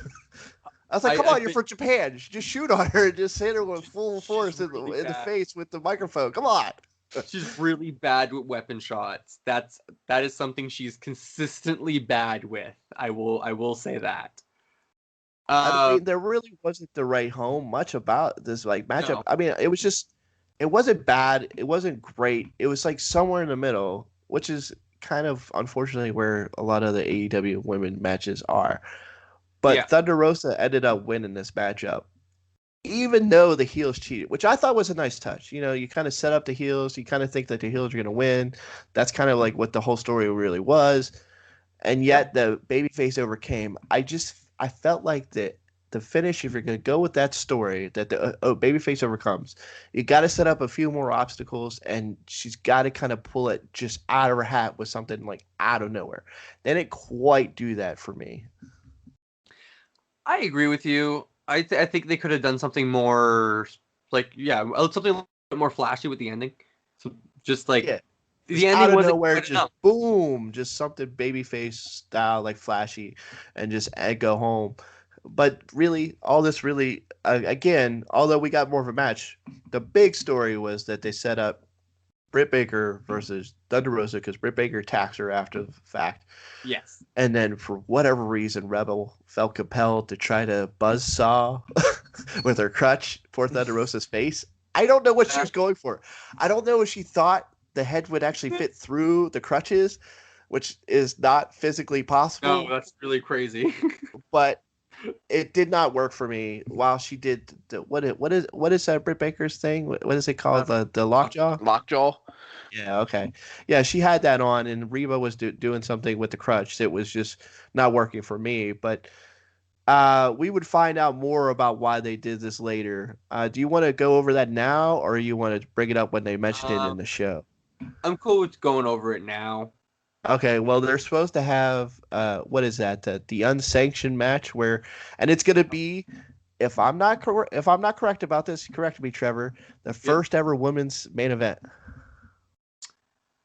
I was like, "Come on, you're from Japan. Just shoot on her and just hit her with full force in the face with the microphone. Come on." She's really bad with weapon shots. That is something she's consistently bad with. I will say that. I mean, there really wasn't the right home much about this like matchup. No. I mean, it wasn't bad. It wasn't great. It was like somewhere in the middle, which is kind of unfortunately where a lot of the AEW women matches are. But Thunder Rosa ended up winning this matchup, even though the heels cheated, which I thought was a nice touch. You know, you kind of set up the heels. You kind of think that the heels are going to win. That's kind of like what the whole story really was. And yet the babyface overcame. I felt like the finish, if you're going to go with that story, that the babyface overcomes, you got to set up a few more obstacles, and she's got to kind of pull it just out of her hat with something like out of nowhere. They didn't quite do that for me. I agree with you. I think they could have done something more, like something a little bit more flashy with the ending. So just like the ending wasn't nowhere, just boom, just something babyface style, like flashy, and just go home. But really, all this really, again, although we got more of a match, the big story was that they set up Britt Baker versus Thunder Rosa because Britt Baker attacks her after the fact. Yes. And then for whatever reason, Rebel felt compelled to try to buzzsaw with her crutch for Thunder Rosa's face. I don't know what she was going for. I don't know if she thought the head would actually fit through the crutches, which is not physically possible. No, that's really crazy. But it did not work for me. While she did what is Britt Baker's thing? What is it called? The lockjaw? Lockjaw. Yeah. Okay. Yeah, she had that on, and Reba was doing something with the crutch that was just not working for me. But we would find out more about why they did this later. Do you want to go over that now, or you want to bring it up when they mention it in the show? I'm cool with going over it now. Okay, well, they're supposed to have what is that? The unsanctioned match and it's gonna be, if I'm not correct about this, correct me, Trevor, the first ever women's main event.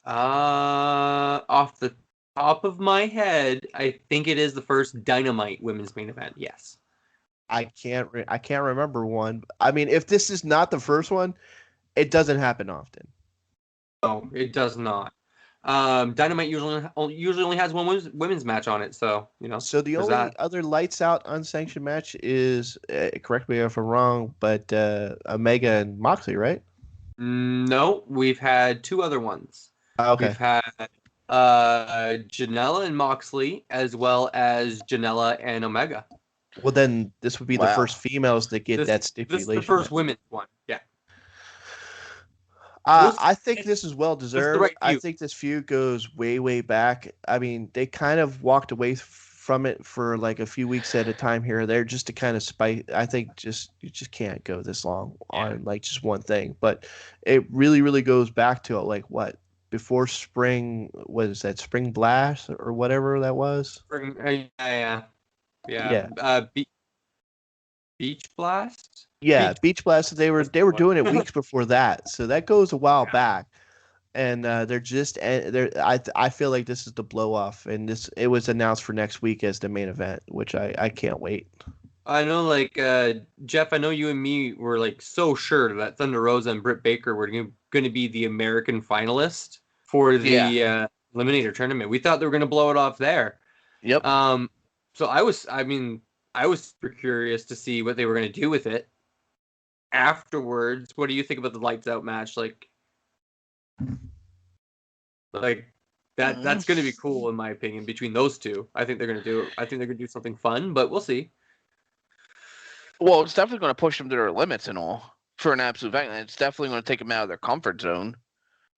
Off the top of my head, I think it is the first Dynamite women's main event. Yes. I can't remember one. I mean, if this is not the first one, it doesn't happen often. No, it does not. Dynamite usually only has one women's match on it, so So the only other lights out unsanctioned match is, correct me if I'm wrong, but Omega and Moxley, right? No, we've had two other ones. Okay. We've had Janela and Moxley, as well as Janela and Omega. Well, then this would be the first females that get that stipulation. This is the first women's one. Yeah. I think this is well deserved. I think this feud goes way, way back. I mean, they kind of walked away from it for like a few weeks at a time here or there, just to kind of spite. I think you just can't go this long on like just one thing. But it really, really goes back to like what, before spring, what is that, Spring Blast or whatever that was? Spring, yeah. Beach Blast. Yeah, Beach Blast. They were doing it weeks before that, so that goes a while back, and I feel like this is the blow off, and it was announced for next week as the main event, which I can't wait. I know, like Jeff. I know you and me were like so sure that Thunder Rosa and Britt Baker were going to be the American finalist for the Eliminator tournament. We thought they were going to blow it off there. Yep. So I was super curious to see what they were going to do with it. Afterwards, what do you think about the lights out match? Like that's going to be cool in my opinion between those two. I think they're going to do something fun, but we'll see. Well, it's definitely going to push them to their limits and all for an absolute fact. And it's definitely going to take them out of their comfort zone.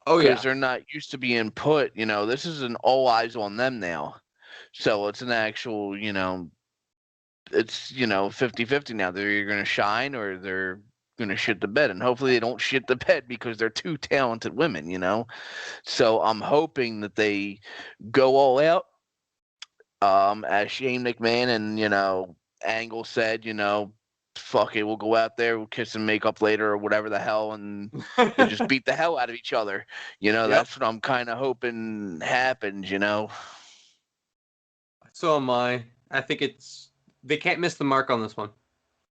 Oh yeah, because they're not used to being put. This is an all eyes on them now. So it's an actual, it's 50-50 now. They're either going to shine or they're going to shit the bed, and hopefully they don't shit the bed because they're two talented women, So I'm hoping that they go all out. As Shane McMahon and Angle said, fuck it, we'll go out there, we'll kiss and make up later or whatever the hell, and we'll just beat the hell out of each other. That's what I'm kind of hoping happens. So am I. I think they can't miss the mark on this one.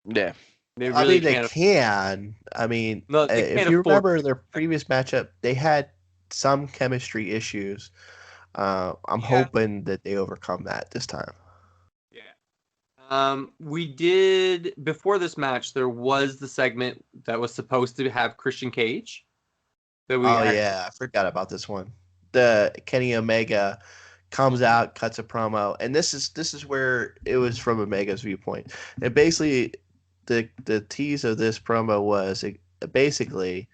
Yeah. They really they can. I mean, if you remember their previous matchup, they had some chemistry issues. I'm hoping that they overcome that this time. Yeah. We did, before this match, there was the segment that was supposed to have Christian Cage. I forgot about this one. The Kenny Omega comes out, cuts a promo, and this is where it was from Omega's viewpoint. And basically, the tease of this promo was basically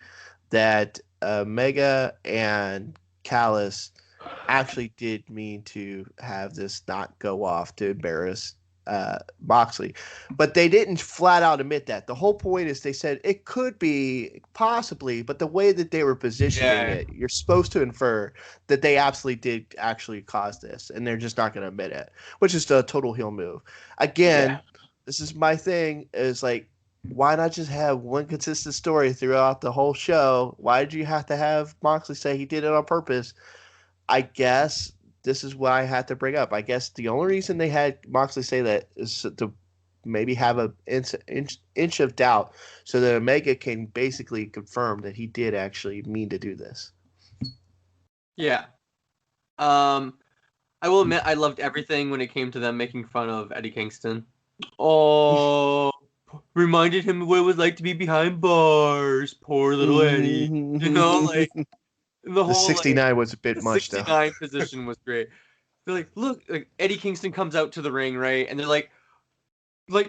that Omega and Callis actually did mean to have this not go off to embarrass Moxley, but they didn't flat out admit that. The whole point is they said it could be possibly, but the way that they were positioning it, you're supposed to infer that they absolutely did actually cause this, and they're just not going to admit it, which is a total heel move. Again, this is my thing, is like, why not just have one consistent story throughout the whole show? Why did you have to have Moxley say he did it on purpose? I guess this is what I had to bring up. I guess the only reason they had Moxley say that is to maybe have an inch of doubt so that Omega can basically confirm that he did actually mean to do this. Yeah. I will admit I loved everything when it came to them making fun of Eddie Kingston. Oh, reminded him what it was like to be behind bars. Poor little Eddie. Like the whole 69 was a bit much, though. 69 position was great. They're like, look, like Eddie Kingston comes out to the ring, right? And they're like,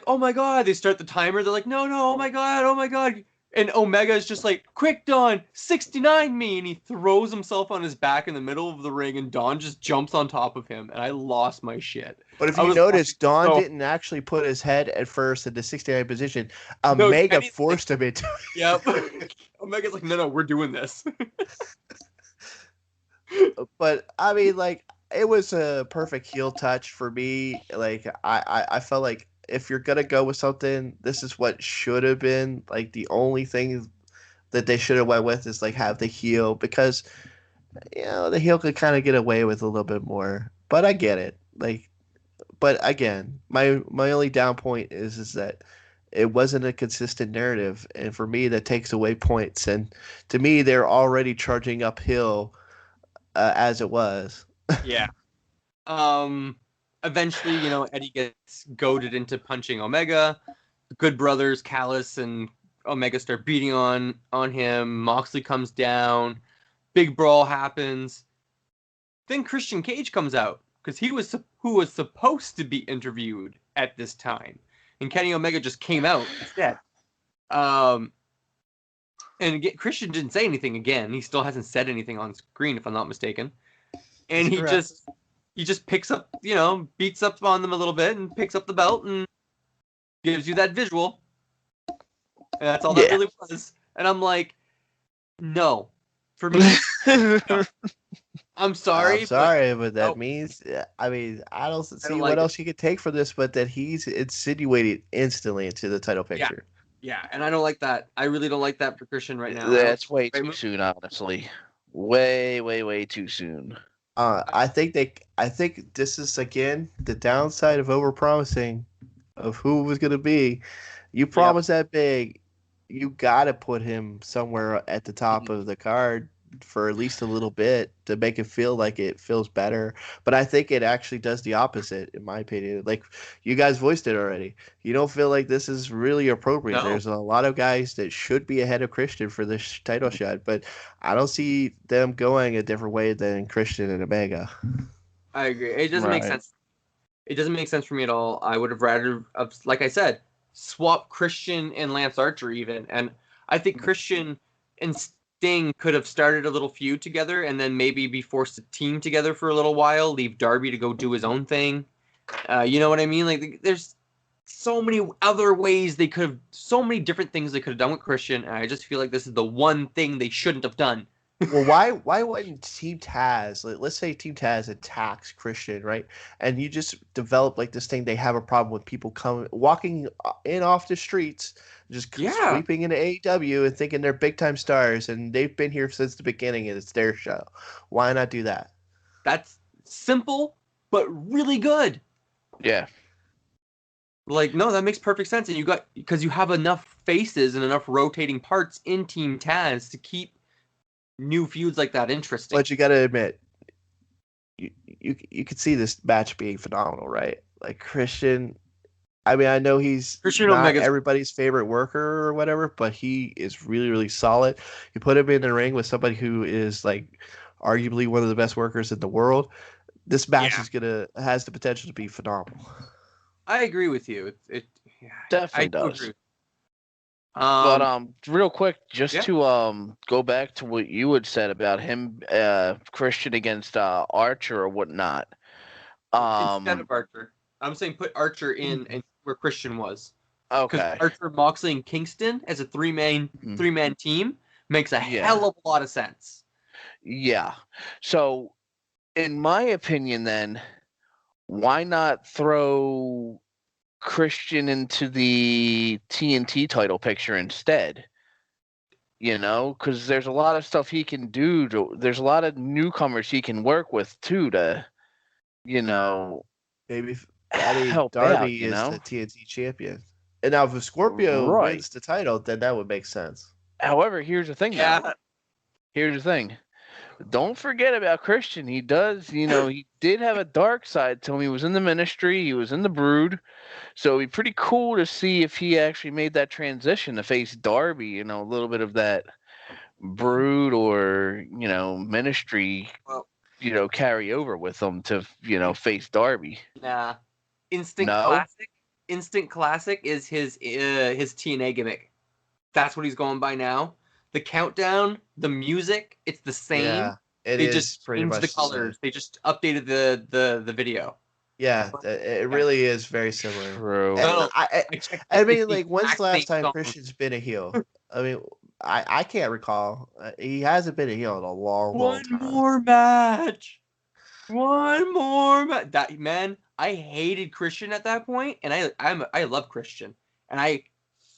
oh my god! They start the timer. They're like, no, oh my god! And Omega is just like, quick, Don, 69 me, and he throws himself on his back in the middle of the ring, and Don just jumps on top of him, and I lost my shit. But if you notice, Don didn't actually put his head at first in the 69 position. Omega forced him into it. Yep. Omega's like, no, we're doing this. But I mean, like, it was a perfect heel touch for me. Like I felt like if you're gonna go with something, this is what should have been like the only thing that they should have went with is like have the heel because the heel could kind of get away with a little bit more. But I get it. Like, but again, my only down point is that it wasn't a consistent narrative, and for me that takes away points. And to me, they're already charging uphill as it was. Yeah. Eventually, Eddie gets goaded into punching Omega. The Good Brothers, Callis and Omega start beating on him. Moxley comes down. Big brawl happens. Then Christian Cage comes out because who was supposed to be interviewed at this time, and Kenny Omega just came out instead. And again, Christian didn't say anything again. He still hasn't said anything on screen, if I'm not mistaken. And he just picks up, beats up on them a little bit and picks up the belt and gives you that visual. And that's all that really was. And I'm like, no. For me, no. I'm sorry. But that means, I mean, I don't see what else you could take from this, but that he's insinuated instantly into the title picture. Yeah, and I don't like that. I really don't like that for Christian right now. That's way too soon, honestly. Way, way, way too soon. I think this is again the downside of overpromising of who it was going to be. You promise that big, you got to put him somewhere at the top of the card for at least a little bit to make it feel like it feels better. But I think it actually does the opposite, in my opinion. Like you guys voiced it already. You don't feel like this is really appropriate. No. There's a lot of guys that should be ahead of Christian for this title shot, but I don't see them going a different way than Christian and Omega. I agree. It doesn't make sense. It doesn't make sense for me at all. I would have rather, like I said, swap Christian and Lance Archer even. And I think Christian and Sting could have started a little feud together and then maybe be forced to team together for a little while, leave Darby to go do his own thing. You know what I mean? Like, there's so many other ways they could have, so many different things they could have done with Christian, and I just feel like this is the one thing they shouldn't have done. Well, why wouldn't Team Taz, let's say Team Taz attacks Christian, right? And you just develop like this thing, they have a problem with people walking in off the streets, just sweeping into AEW and thinking they're big time stars, and they've been here since the beginning and it's their show. Why not do that? That's simple, but really good. Yeah. Like, no, that makes perfect sense. And because you have enough faces and enough rotating parts in Team Taz to keep new feuds like that interesting. But you got to admit, you could see this match being phenomenal, right? Like Christian, I mean, I know he's not everybody's favorite worker or whatever, but he is really, really solid. You put him in the ring with somebody who is like arguably one of the best workers in the world. This match has the potential to be phenomenal. I agree with you. It definitely does. But real quick, just to go back to what you had said about him, Christian against Archer or whatnot. Instead of Archer, I'm saying put Archer in where Christian was. Okay. Because Archer, Moxley, and Kingston as a three-man team makes a hell of a lot of sense. Yeah. So, in my opinion, then, why not throw Christian into the TNT title picture instead? Because there's a lot of stuff he can do. There's a lot of newcomers he can work with too to, maybe help Darby is the TNT champion. And now if Scorpio wins the title, then that would make sense. However, here's the thing. Yeah. Here's the thing. Don't forget about Christian. He does, he did have a dark side to him. He was in the Ministry. He was in the Brood. So it'd be pretty cool to see if he actually made that transition to face Darby, a little bit of that Brood or, Ministry, carry over with him to, face Darby. Nah. Instant Classic is his TNA gimmick. That's what he's going by now. The countdown, the music, it's the same. Yeah, they just changed the colors. They just updated the video. Yeah, it really is very similar. True. I mean, like, when's the last time Christian's been a heel? I mean, I can't recall. He hasn't been a heel in a long time. One more match. One more that man. I hated Christian at that point, and I love Christian, and I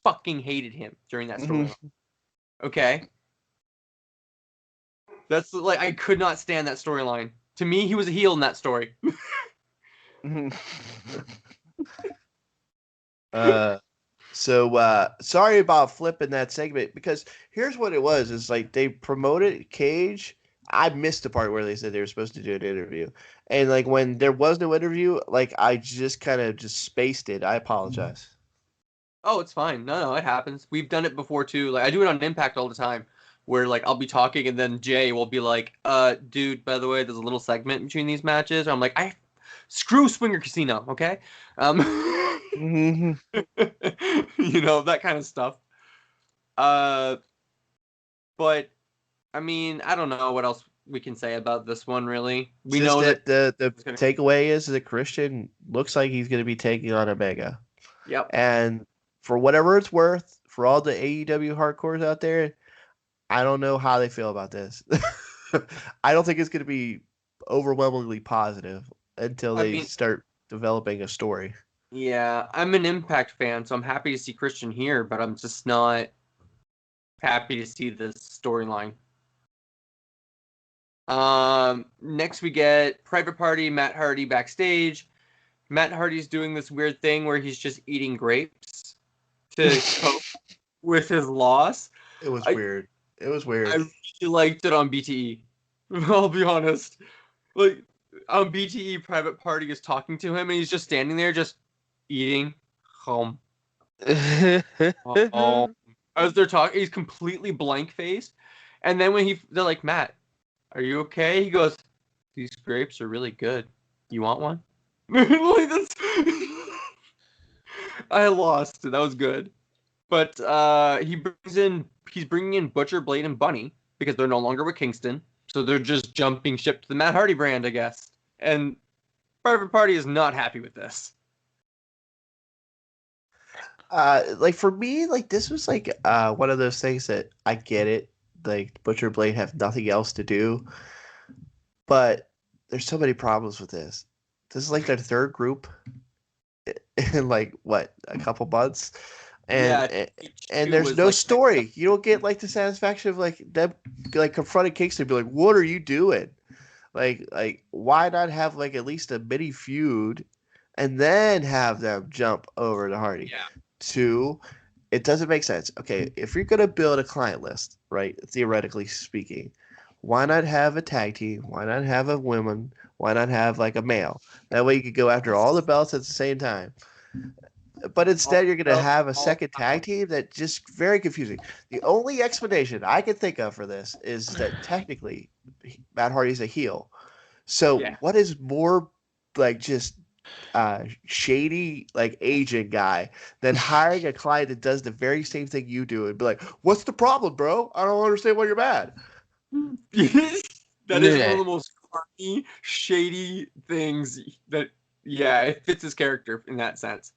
fucking hated him during that storyline. Okay, that's like I could not stand that storyline. To me, he was a heel in that story. Sorry about flipping that segment, because here's what it was: is like they promoted Cage. I missed the part where they said they were supposed to do an interview, and like when there was no interview, like I just kind of just spaced it. I apologize. Oh, it's fine. No, it happens. We've done it before too. Like I do it on Impact all the time, where like I'll be talking and then Jay will be like, dude, by the way, there's a little segment between these matches." I'm like, I screw Swinger Casino, okay? You know, that kind of stuff. But I mean, I don't know what else we can say about this one. Really, we Just know that the takeaway is that Christian looks like he's going to be taking on Omega. Yep. And for whatever it's worth, for all the AEW hardcores out there, I don't know how they feel about this. I don't think it's going to be overwhelmingly positive until they start developing a story. Yeah, I'm an Impact fan, so I'm happy to see Christian here, but I'm just not happy to see this storyline. Next we get Private Party, Matt Hardy backstage. Matt Hardy's doing this weird thing where he's just eating grapes to cope with his loss. It was weird. It was weird. I really liked it on BTE. I'll be honest. Like on BTE, Private Party is talking to him, and he's just standing there, just eating. As they're talking, he's completely blank faced, and then when they're like, "Matt, are you okay?" He goes, "These grapes are really good. You want one?" Like that's... I lost. That was good. But he's bringing in Butcher, Blade, and Bunny because they're no longer with Kingston. So they're just jumping ship to the Matt Hardy brand, I guess. And Private Party is not happy with this. Like for me, like this was like one of those things that I get it. Like Butcher, Blade have nothing else to do, but there's so many problems with this. This is like their third group in like what, a couple months, and there's no story. You don't get like the satisfaction of like them like confronting Kingston and be like, "What are you doing?" Like why not have like at least a mini feud, and then have them jump over to Hardy? Yeah. Two, it doesn't make sense. Okay, if you're gonna build a client list, right? Theoretically speaking, why not have a tag team? Why not have a woman? Why not have like a male? That way you could go after all the belts at the same time. But instead, you're going to have a second tag team that just very confusing. The only explanation I can think of for this is that technically Matt Hardy's a heel. So what is more like just shady like agent guy than hiring a client that does the very same thing you do and be like, "What's the problem, bro? I don't understand why you're mad." That is one of the most funny, shady things that, it fits his character in that sense.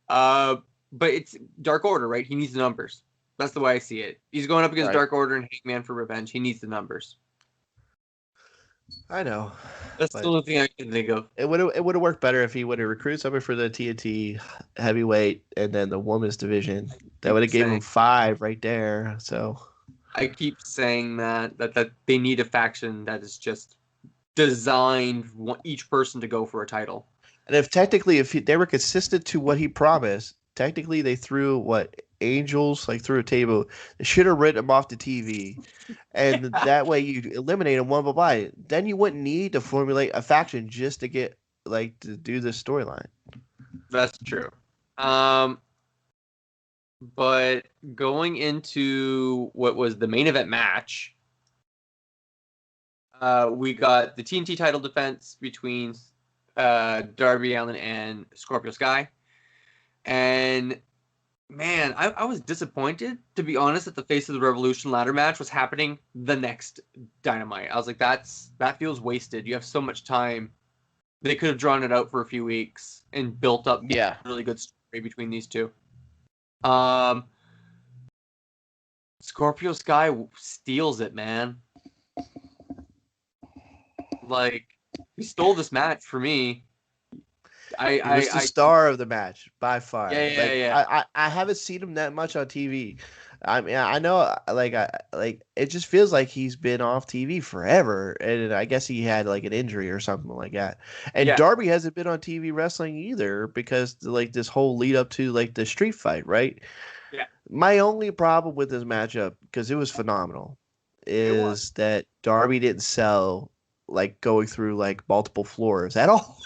But it's Dark Order, right? He needs the numbers. That's the way I see it. He's going up against Dark Order and Hangman for revenge. He needs the numbers. I know. That's the only thing I can think of. It would have worked better if he would have recruited somebody for the TNT heavyweight and then the women's division. That would have given him 5 right there. So I keep saying that they need a faction that is just designed each person to go for a title. And if they were consistent to what he promised, technically they threw angels like through a table. They should have written them off the TV, and that way you eliminate them one by one. Then you wouldn't need to formulate a faction just to get like to do this storyline. That's true. But going into what was the main event match, we got the TNT title defense between Darby Allin and Scorpio Sky. And man, I was disappointed, to be honest, that the Face of the Revolution ladder match was happening the next Dynamite. I was like, that feels wasted. You have so much time. They could have drawn it out for a few weeks and built up a really good story between these two. Scorpio Sky steals it, man. Like, He stole this match for me. He was the star of the match by far. Yeah. I haven't seen him that much on TV. I mean, I know, it just feels like he's been off TV forever, and I guess he had like an injury or something like that. And Darby hasn't been on TV wrestling either because like this whole lead up to like the street fight, right? Yeah. My only problem with this matchup, because it was phenomenal, is that Darby didn't sell like going through like multiple floors at all.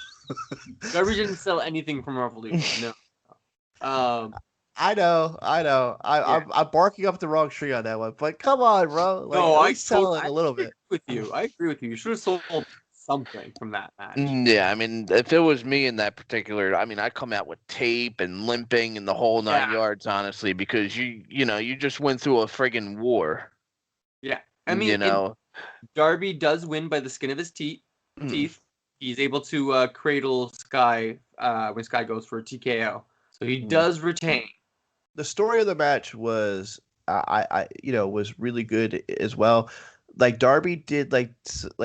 Darby didn't sell anything from Revolution. No. I know. I'm barking up the wrong tree on that one, but come on, bro. Like, no, I sell it a little bit. I agree with you. You should have sold something from that match. Yeah, I mean, if it was me in that particular, I mean, I'd come out with tape and limping and the whole 9 yards, honestly, because you just went through a friggin' war. Yeah, I mean, Darby does win by the skin of his teeth. He's able to cradle Sky when Sky goes for a TKO, so he does retain. The story of the match was, was really good as well. Like Darby did like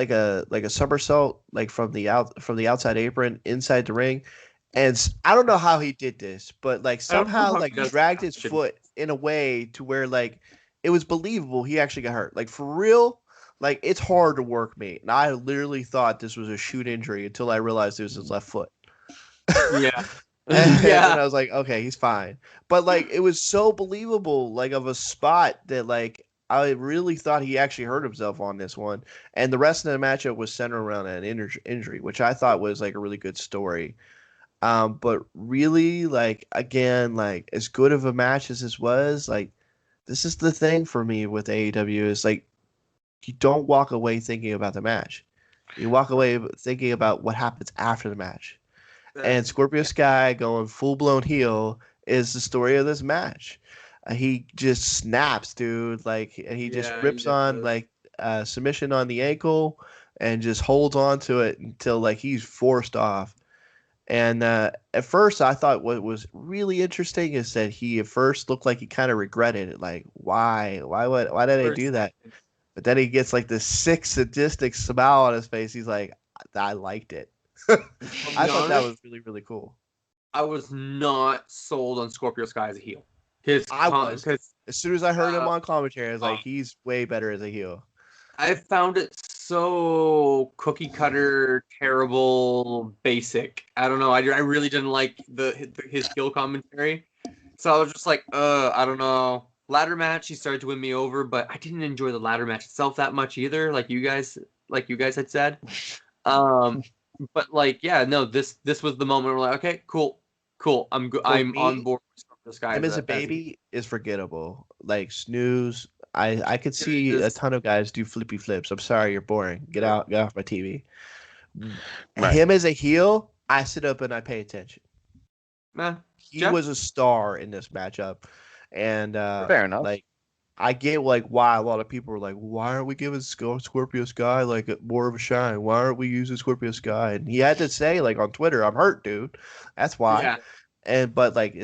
a somersault like from the outside apron inside the ring, and I don't know how he did this, but like somehow like dragged his foot in a way to where like it was believable he actually got hurt. Like for real. Like, it's hard to work me. And I literally thought this was a shoot injury until I realized it was his left foot. Yeah. And I was like, okay, he's fine. But, like, it was so believable, like, of a spot that, like, I really thought he actually hurt himself on this one. And the rest of the matchup was centered around an injury, which I thought was, like, a really good story. But really, like, again, like, as good of a match as this was, like, this is the thing for me with AEW is, like, you don't walk away thinking about the match. You walk away thinking about what happens after the match. And Scorpio Sky going full-blown heel is the story of this match. He just snaps, dude. Like, and he just rips on, like, submission on the ankle and just holds on to it until, like, he's forced off. And at first, I thought what was really interesting is that he at first looked like he kind of regretted it. Like, why did I do that? But then he gets like this sick, sadistic smile on his face. He's like, I liked it. I thought that was really, really cool. I was not sold on Scorpio Sky as a heel. I was. As soon as I heard him on commentary, I was like, he's way better as a heel. I found it so cookie cutter, terrible, basic. I don't know. I really didn't like his heel commentary. So I was just like, I don't know. Ladder match, he started to win me over, but I didn't enjoy the ladder match itself that much either, like you guys had said. But like, yeah, no, this was the moment where we're like, okay, cool. I'm on board with this guy. Him as a baby is forgettable. Like snooze. I could see a ton of guys do flippy flips. I'm sorry, you're boring. Get off my TV. Right. Him as a heel, I sit up and I pay attention. He was a star in this matchup. And fair enough. Like, I get like why a lot of people are like, why aren't we giving Scorpio Sky like more of a shine? Why aren't we using Scorpio Sky? And he had to say like on Twitter, I'm hurt, dude. That's why. Yeah. But like,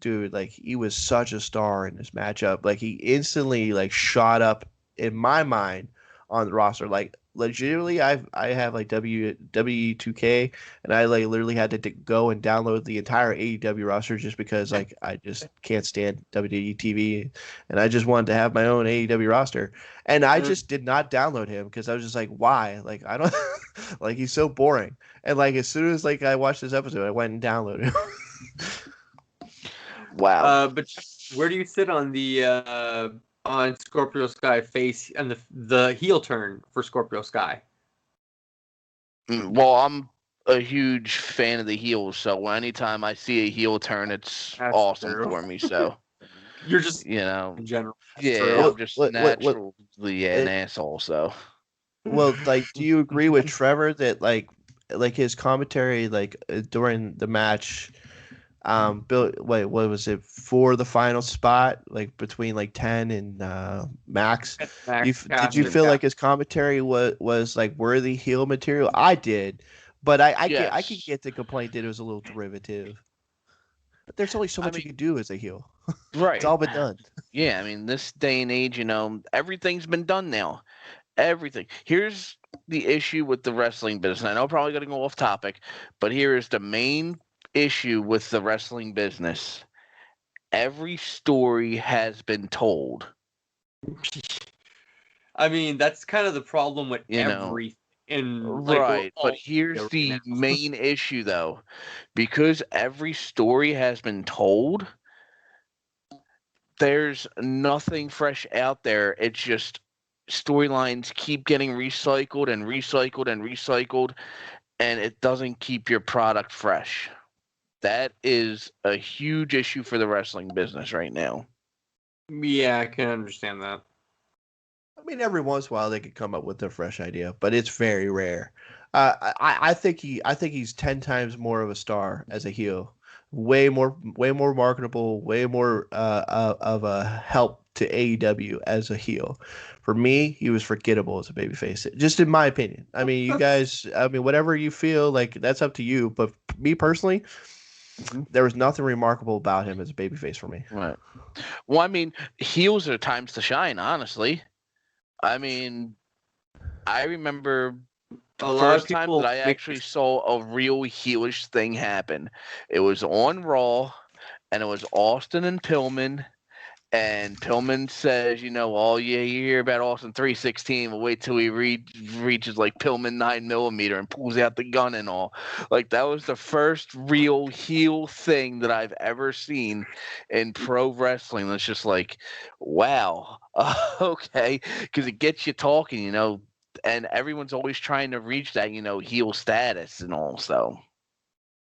like he was such a star in this matchup. Like he instantly like shot up in my mind on the roster. Like legitimately, I have like W2K, and I like literally had to go and download the entire AEW roster just because like I just can't stand WWE TV, and I just wanted to have my own AEW roster, and I just did not download him because I was just like, why? Like I don't like he's so boring, and like as soon as like I watched this episode, I went and downloaded him. Wow. But where do you sit on the on Scorpio Sky face and the heel turn for Scorpio Sky? Well, I'm a huge fan of the heels, so anytime I see a heel turn, it's awesome for me. So you're just in general. I'm just naturally an asshole. So well, like, do you agree with Trevor that like his commentary like during the match? Bill, wait, what was it for the final spot? Like between like 10 and Max. Did you feel like his commentary was like worthy heel material? I did, but I could get the complaint that it was a little derivative. But there's only so much you can do as a heel. Right, it's all been done. Yeah, I mean this day and age, everything's been done now. Everything. Here's the issue with the wrestling business. I know I'm probably going to go off topic, but here is the main issue with the wrestling business. Every story has been told. I mean, that's kind of the problem with You know, everything. And right, but here's the main issue, though. Because every story has been told, there's nothing fresh out there. It's just storylines keep getting recycled and recycled and recycled, and it doesn't keep your product fresh. That is a huge issue for the wrestling business right now. Yeah, I can understand that. I mean, every once in a while they could come up with a fresh idea, but it's very rare. I think he's 10 times more of a star as a heel, way more marketable, way more of a help to AEW as a heel. For me, he was forgettable as a babyface, just in my opinion. I mean, you guys, I mean, whatever you feel, like that's up to you. But me personally, there was nothing remarkable about him as a babyface for me. Right. Well, I mean, heels are times to shine, honestly. I mean, I remember the first time that I actually saw a real heelish thing happen. It was on Raw, and it was Austin and Pillman. And Pillman says, oh, yeah, you hear about Austin 316. We'll wait till he reaches like Pillman 9mm and pulls out the gun and all. Like, that was the first real heel thing that I've ever seen in pro wrestling. It's just like, wow, okay. Because it gets you talking, and everyone's always trying to reach that, heel status and all. So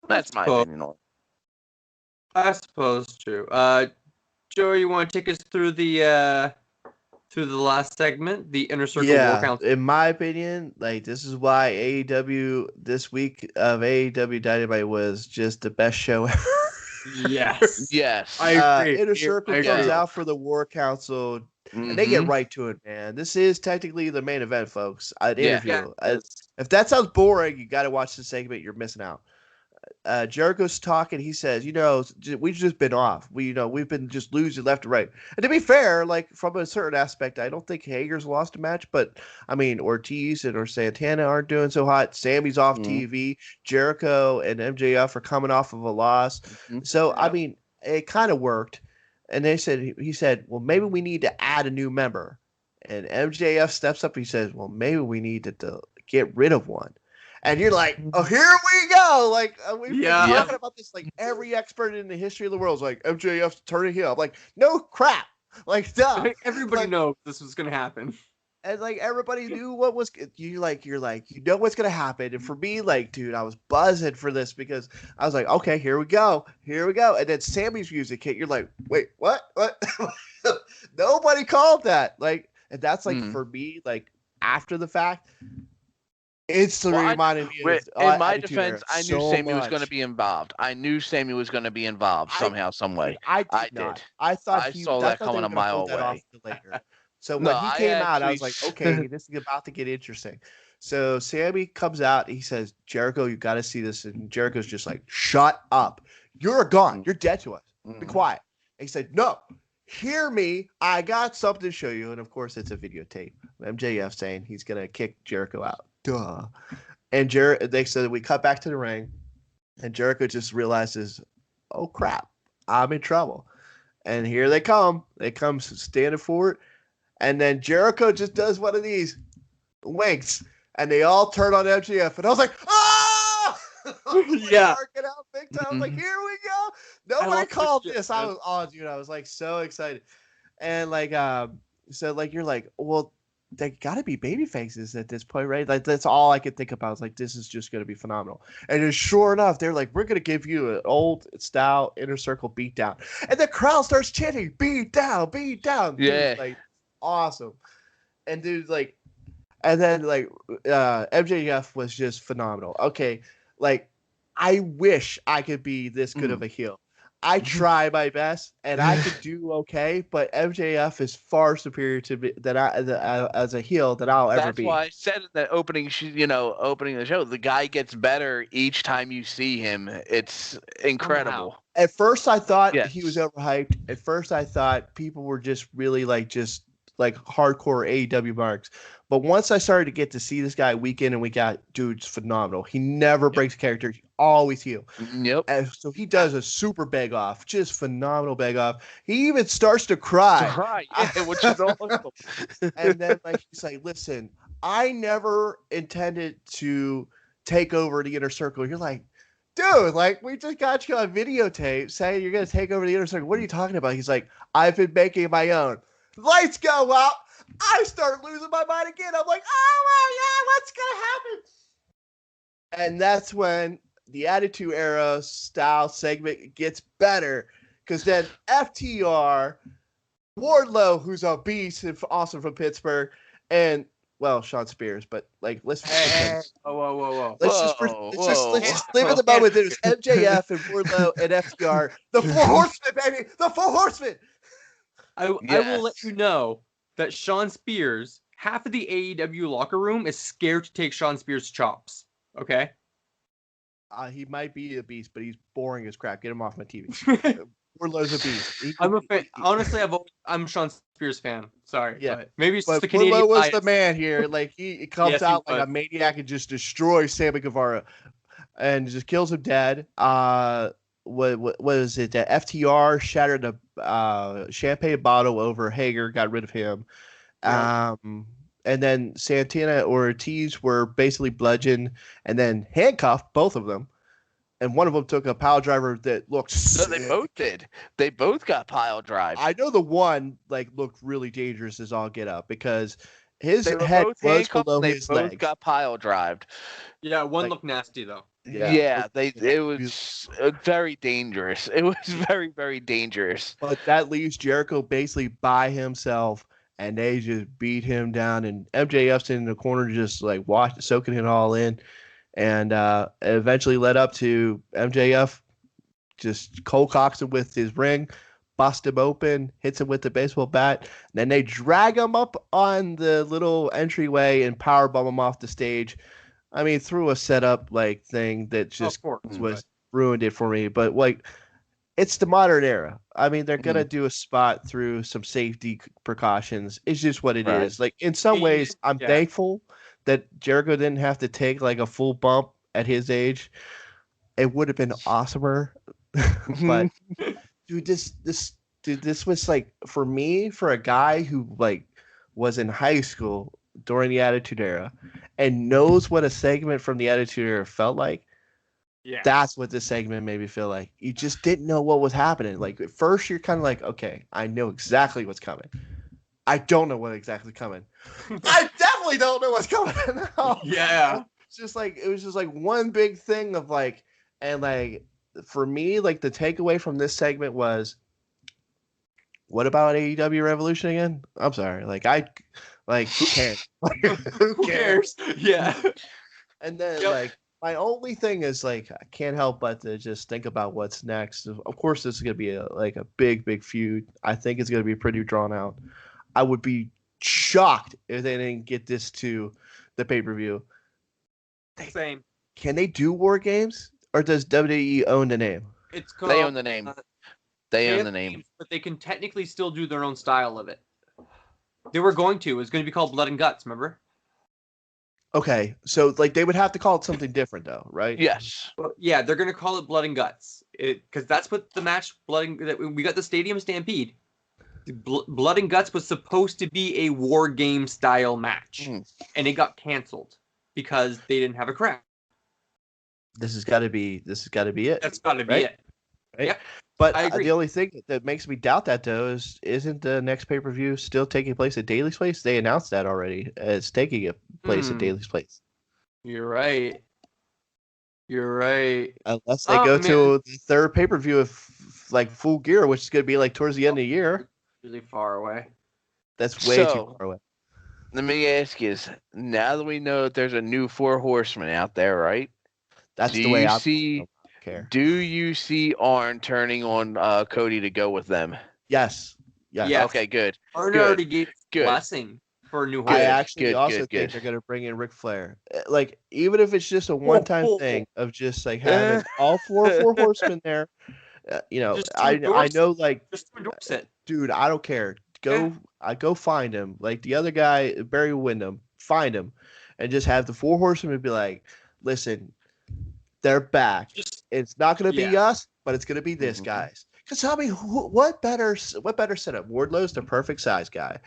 that's my opinion on it. I suppose true. Joe, you want to take us through the last segment, the Inner Circle War Council? In my opinion, like this is why AEW this week of AEW Dynamite was just the best show ever. Yes. Yes. I agree. Inner Circle comes out for the War Council, and they get right to it, man. This is technically the main event, folks. An interview. If that sounds boring, you got to watch this segment. You're missing out. Jericho's talking. He says, we've just been off. We've been just losing left and right. And to be fair, like from a certain aspect, I don't think Hager's lost a match, but I mean, Ortiz or Santana aren't doing so hot. Sammy's off TV. Jericho and MJF are coming off of a loss. So, I mean, it kind of worked. And he said, well, maybe we need to add a new member. And MJF steps up. He says, well, maybe we need to get rid of one. And you're like, oh, here we go. Like, we've been talking about this. Like, every expert in the history of the world is like, MJF's turning heel. I'm like, no crap. Like, duh. Everybody knows this was going to happen. And, like, everybody knew what was – you're like, you know what's going to happen. And for me, like, dude, I was buzzing for this because I was like, okay, here we go. Here we go. And then Sammy's music hit. You're like, wait, what? What? Nobody called that. Like, and that's, like, for me, like, after the fact – instantly reminded me of in my defense, I knew Sammy was going to be involved. I knew Sammy was going to be involved somehow, some way. I did. I thought I saw that coming a mile away. So when he came out, I was like, okay, this is about to get interesting. So Sammy comes out. He says, Jericho, you got to see this. And Jericho's just like, shut up. You're gone. You're dead to us. Be quiet. And he said, no. Hear me. I got something to show you. And of course, it's a videotape. MJF saying he's going to kick Jericho out. Duh. And they said we cut back to the ring, and Jericho just realizes, oh crap, I'm in trouble. And here they come. They come standing forward, and then Jericho just does one of these winks, and they all turn on MJF, and I was like, ah! Yeah. Marking out big time. I was like, here we go. Nobody called this. I was on, dude. I was like so excited, and like so like you're like, well, they got to be baby faces at this point, right? Like that's all I could think about. I was like, this is just going to be phenomenal. And then sure enough, they're like, we're going to give you an old style Inner Circle beatdown. And the crowd starts chanting, beat down, beat down. Yeah. Dude, like awesome. And dude, like, and then like MJF was just phenomenal. Okay. Like I wish I could be this good of a heel. I try my best, and I could do okay, but MJF is far superior to me as a heel than I'll ever be. That's why I said in the opening the show, the guy gets better each time you see him. It's incredible. Wow. At first, I thought he was overhyped. At first, I thought people were just really like hardcore AEW marks. But once I started to get to see this guy week in and week out, dude's phenomenal. He never breaks character. He always heel. Yep. And so he does a super beg off, just phenomenal beg off. He even starts to cry. Right. Yeah, which is awesome. And then like he's like, listen, I never intended to take over the inner circle. You're like, dude, like we just got you on videotape saying you're gonna take over the inner circle. What are you talking about? He's like, I've been making my own. Lights go out. I start losing my mind again. I'm like, oh my God, what's gonna happen? And that's when the Attitude Era style segment gets better. Because then FTR, Wardlow, who's a beast and awesome from Pittsburgh, and well, Sean Spears, but like let's Whoa. let's just live in the moment. There's MJF and Wardlow and FTR, the Four Horsemen, baby, the Four Horsemen. I will let you know that Sean Spears, half of the AEW locker room is scared to take Sean Spears' chops. Okay. He might be a beast, but he's boring as crap. Get him off my TV. Wardlow's a beast. I'm a fan. Honestly, I'm a Sean Spears fan. Sorry. Yeah. But maybe it's just But the Canadian Wardlow was bias. the man here. Like he comes Yes, he out like was. a maniac and just destroys Sammy Guevara, and just kills him dead. What is it? That FTR shattered a champagne bottle over Hager, got rid of him. Yeah. And then Santana or Ortiz were basically bludgeoned and then handcuffed, both of them. And one of them took a pile driver that looked So sick. they both did. They both got pile drive. I know the one like looked really dangerous as all get up because his They were head both was handcuffed. below They his both legs. got pile drived. Yeah, one Like- looked nasty though. It was very dangerous. It was very, very dangerous. But that leaves Jericho basically by himself, and they just beat him down. And MJF's in the corner, just like soaking it all in, and it eventually led up to MJF just cold cocks him with his ring, busts him open, hits him with the baseball bat. And then they drag him up on the little entryway and powerbomb him off the stage. I mean, through a setup like thing that just Of course. was ruined it for me. But like, it's the modern era. I mean, they're gonna do a spot through some safety precautions. It's just what it is. Right. Like in some ways, I'm Yeah. thankful that Jericho didn't have to take like a full bump at his age. It would have been awesomer. But dude, this was like for me, for a guy who like was in high school during the Attitude Era and knows what a segment from the Attitude Era felt like. Yeah. That's what this segment made me feel like. You just didn't know what was happening. Like at first, you're kind of like, okay, I know exactly what's coming. I don't know what exactly coming. I definitely don't know what's coming. No. Yeah. It was just like one big thing of like, and like for me, like the takeaway from this segment was, what about AEW Revolution again? I'm sorry, who cares? Who cares? Yeah. And then Yep. like my only thing is like I can't help but to just think about what's next. Of course, this is gonna be a big feud. I think it's gonna be pretty drawn out. I would be shocked if they didn't get this to the pay-per-view. Same. Can they do War Games, or does WWE own the name? It's called, They own the name. They own have the name. names, but they can technically still do their own style of it. They were going to. It was going to be called Blood and Guts, remember? Okay, so like they would have to call it something different, though, right? Yes. Well, yeah, they're going to call it Blood and Guts. Because that's what the match, we got the Stadium Stampede. Blood and Guts was supposed to be a War Game style match. And it got canceled because they didn't have a crowd. This has got to be it. That's got to be Right? it. Right? Yep. But I agree. the only thing that makes me doubt that though isn't the next pay-per-view still taking place at Daly's Place? They announced that already. It's taking a place at Daly's Place. You're right. Unless they go to the third pay-per-view of like Full Gear, which is going to be like towards the end of the year. Really far away. That's way too So- far away. Let me ask you: now that we know that there's a new Four Horsemen out there, right? That's Do the way you I see? care. Do you see Arn turning on Cody to go with them? Yes. Yeah. Okay, good. Arn Good. already gave Good. blessing for a new Good. I horse. actually also think good. they're going to bring in Ric Flair. Like, even if it's just a one-time thing of just like having all four horsemen there, Just to I endorse know, like, Just to endorse it. dude, I don't care. Go find him. Like the other guy, Barry Windham, find them and just have the four horsemen be like, listen, they're back. It's not going to be us, but it's going to be this guys. Because tell me, what better setup? Wardlow's the perfect size guy.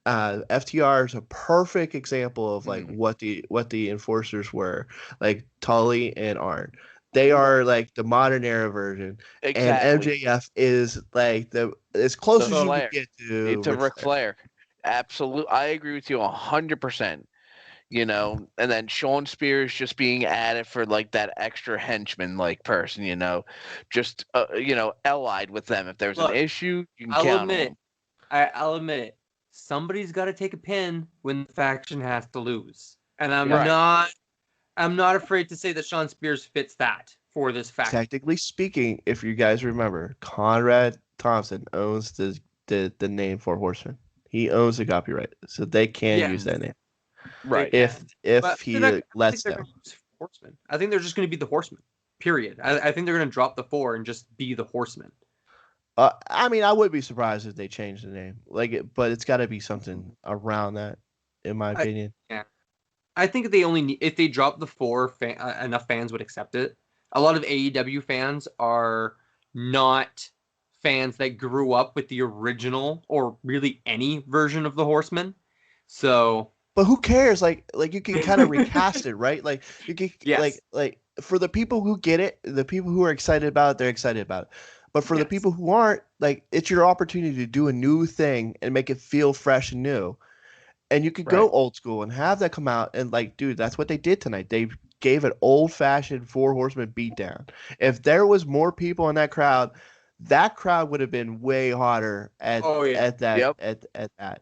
FTR is a perfect example of like what the enforcers were, like Tully and Arn. They are like the modern era version, and MJF is like as close as you can get to Ric Flair. Absolutely, I agree with you 100%. You know, and then Sean Spears just being added for like that extra henchman like person. You know, just allied with them. If there's an issue, you can count on them. I'll admit it. Somebody's got to take a pin when the faction has to lose, and I'm not afraid to say that Sean Spears fits that for this faction. Technically speaking, if you guys remember, Conrad Thompson owns the name Four Horsemen. He owns the copyright, so they can use that name. Right. If he lets them. Horsemen. I think they're just going to be the Horsemen. Period. I think they're going to drop the 4 and just be the Horsemen. I mean, I would be surprised if they changed the name, but it's got to be something around that, in my opinion. I think if they drop the 4, enough fans would accept it. A lot of AEW fans are not fans that grew up with the original or really any version of the Horsemen, so. But who cares? Like you can kind of recast it, right? Like you can like for the people who get it, the people who are excited about it, they're excited about it. But for the people who aren't, like, it's your opportunity to do a new thing and make it feel fresh and new. And you could go old school and have that come out and like, dude, that's what they did tonight. They gave an old fashioned Four Horsemen beatdown. If there was more people in that crowd would have been way hotter at that.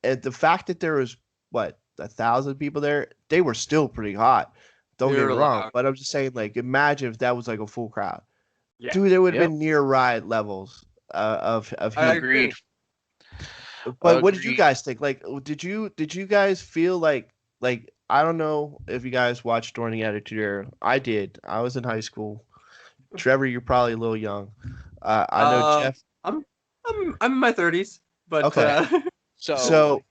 And the fact that there was 1,000 people there, they were still pretty hot. Don't get me wrong, but I'm just saying, like, imagine if that was like a full crowd. Yeah. Dude, it would have been near riot levels of heat. I agreed. But what did you guys think? Like, did you guys feel like I don't know if you guys watched during the Attitude Era. I did. I was in high school. Trevor, you're probably a little young. I know Jeff. I'm in my 30s, but okay. So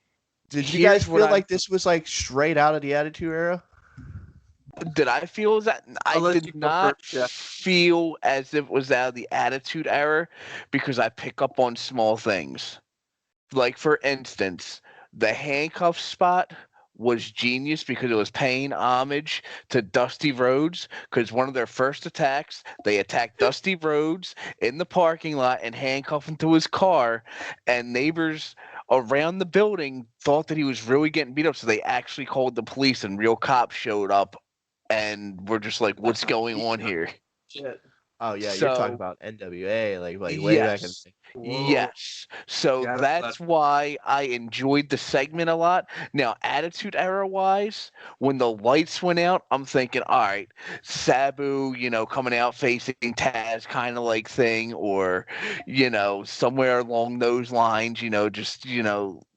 did you guys feel like this was like straight out of the Attitude Era? Did I feel that? I did not feel as if it was out of the Attitude Era because I pick up on small things. Like, for instance, the handcuff spot was genius because it was paying homage to Dusty Rhodes, because one of their first attacks, they attacked Dusty Rhodes in the parking lot and handcuffed him to his car, and neighbors around the building thought that he was really getting beat up, so they actually called the police and real cops showed up. And we're just like, what's going on here? Shit. Oh yeah, you're talking about NWA, like way back in the day. Yes. So that's why I enjoyed the segment a lot. Now, Attitude Era wise, when the lights went out, I'm thinking, all right, Sabu, coming out facing Taz kind of like thing, or, somewhere along those lines, just,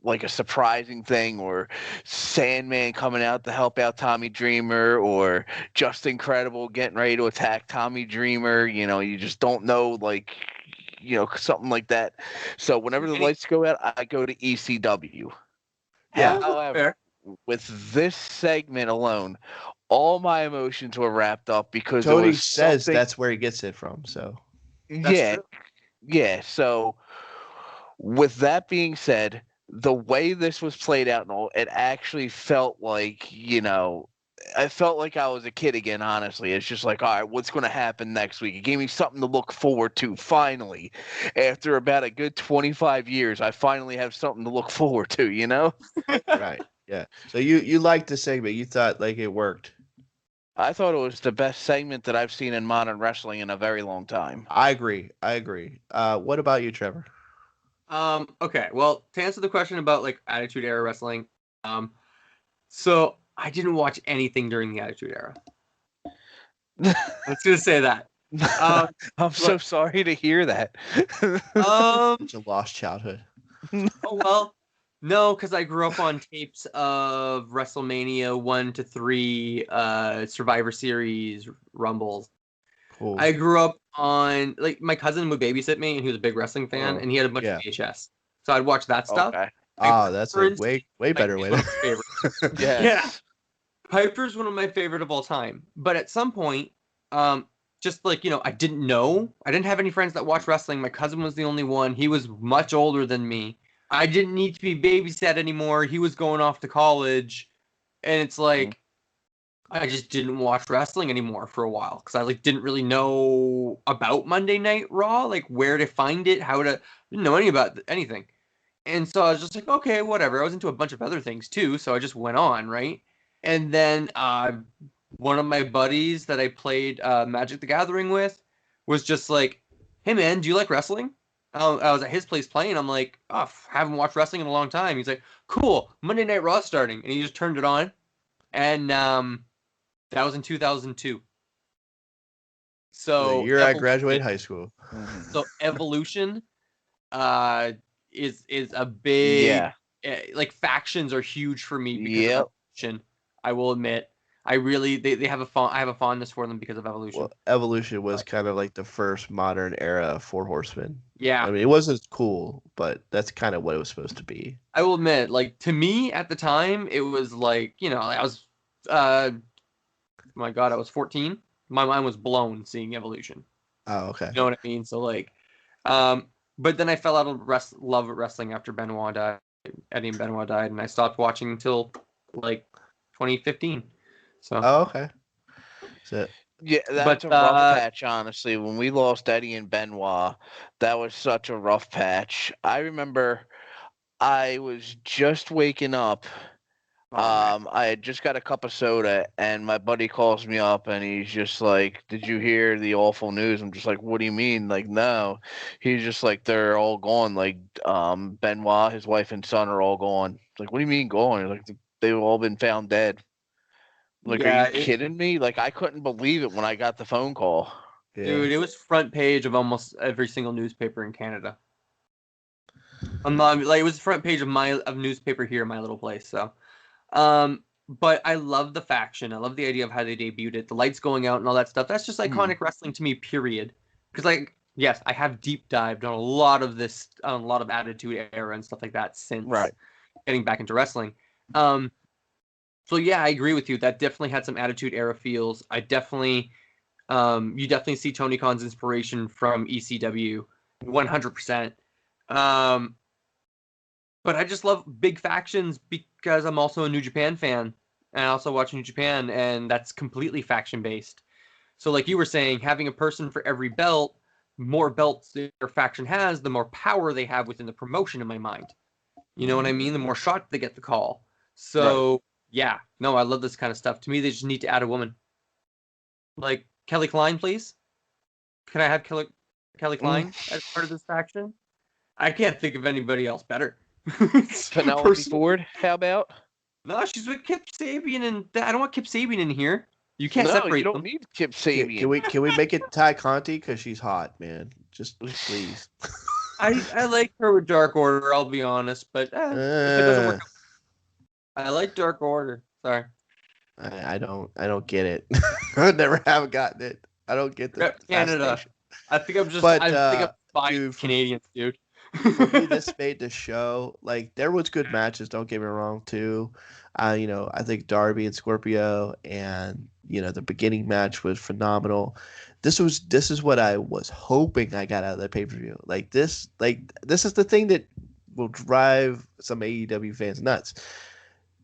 like a surprising thing, or Sandman coming out to help out Tommy Dreamer, or Just Incredible getting ready to attack Tommy Dreamer. You just don't know, like, something like that. So whenever the lights go out, I go to ECW. Yeah. However, with this segment alone, all my emotions were wrapped up because Tony says that's where he gets it from. So yeah. So with that being said, the way this was played out and all, it actually felt like, I felt like I was a kid again, honestly. It's just like, all right, what's going to happen next week? It gave me something to look forward to, finally. After about a good 25 years, I finally have something to look forward to, Right, yeah. So you liked the segment. You thought, like, it worked. I thought it was the best segment that I've seen in modern wrestling in a very long time. I agree. What about you, Trevor? Okay, well, to answer the question about, like, Attitude Era wrestling, so I didn't watch anything during the Attitude Era. I was going to say that. I'm so sorry to hear that. It's a lost childhood. Oh, well, no, because I grew up on tapes of WrestleMania 1 to 3, Survivor Series, Rumbles. Cool. I grew up on, like, my cousin would babysit me, and he was a big wrestling fan, and he had a bunch of VHS. So I'd watch that stuff. Okay. Oh, that's a Prince, way better is way one to. of my favorites. Yes. Yeah, Piper's one of my favorite of all time. But at some point, just like, I didn't know. I didn't have any friends that watched wrestling. My cousin was the only one. He was much older than me. I didn't need to be babysat anymore. He was going off to college. And it's like, I just didn't watch wrestling anymore for a while because I didn't really know about Monday Night Raw, like where to find it, didn't know any about anything. And so I was just like, okay, whatever. I was into a bunch of other things too, so I just went on, right? And then one of my buddies that I played Magic the Gathering with was just like, hey man, do you like wrestling? I was at his place playing. I'm like, oh, haven't watched wrestling in a long time. He's like, cool, Monday Night Raw starting, and he just turned it on, and that was in 2002. The So year I graduated high school. So Evolution is a big factions are huge for me because of Evolution. I will admit. I really they have I have a fondness for them because of Evolution. Well, Evolution was kind of like the first modern era Four Horsemen. Yeah. I mean, it wasn't cool, but that's kind of what it was supposed to be. I will admit, to me at the time, it was like, I was my God, I was 14. My mind was blown seeing Evolution. Oh, okay. You know what I mean? So but then I fell out of love of wrestling after Benoit died. Eddie and Benoit died, and I stopped watching until 2015. So. Oh, okay. So, yeah, that's a rough patch, honestly. When we lost Eddie and Benoit, that was such a rough patch. I remember I was just waking up. I had just got a cup of soda, and my buddy calls me up, and he's just like, "Did you hear the awful news?" I'm just like, "What do you mean?" Like, no. He's just like, "They're all gone. Like, Benoit, his wife and son are all gone." It's like, "What do you mean gone?" He's like, "They've all been found dead." Like, yeah, are you kidding me? Like, I couldn't believe it when I got the phone call. yeah. Dude, it was front page of almost every single newspaper in Canada. It was front page of newspaper here in my little place. So, but I love the faction. I love the idea of how they debuted it, the lights going out and all that stuff. That's just iconic wrestling to me. Period. Because yes, I have deep dived on a lot of this, on a lot of Attitude Era and stuff like that since getting back into wrestling. So yeah, I agree with you. That definitely had some Attitude Era feels. I definitely, you definitely see Tony Khan's inspiration from ECW, 100%. But I just love big factions because I'm also a New Japan fan, and I also watch New Japan, and that's completely faction based. So like you were saying, having a person for every belt, more belts their faction has, the more power they have within the promotion in my mind. You know what I mean? The more shots they get the call. So yeah, no, I love this kind of stuff. To me, they just need to add a woman. Like Kelly Klein, please. Can I have Kelly Klein as part of this faction? I can't think of anybody else better. Penelope Ford, how about? No, she's with Kip Sabian, and I don't want Kip Sabian in here. You can't separate them. You don't need Kip Sabian. Can we make it Ty Conti because she's hot, man? Just please. I like her with Dark Order. I'll be honest, but if it doesn't work, I like Dark Order. Sorry. I don't get it. I never have gotten it. I don't get the Canada. I think I'm just. I think I'm buying Canadians, dude. For me, this made the show. Like, there was good matches. Don't get me wrong, too. I think Darby and Scorpio, and the beginning match was phenomenal. This is what I was hoping I got out of the pay-per-view. This is the thing that will drive some AEW fans nuts.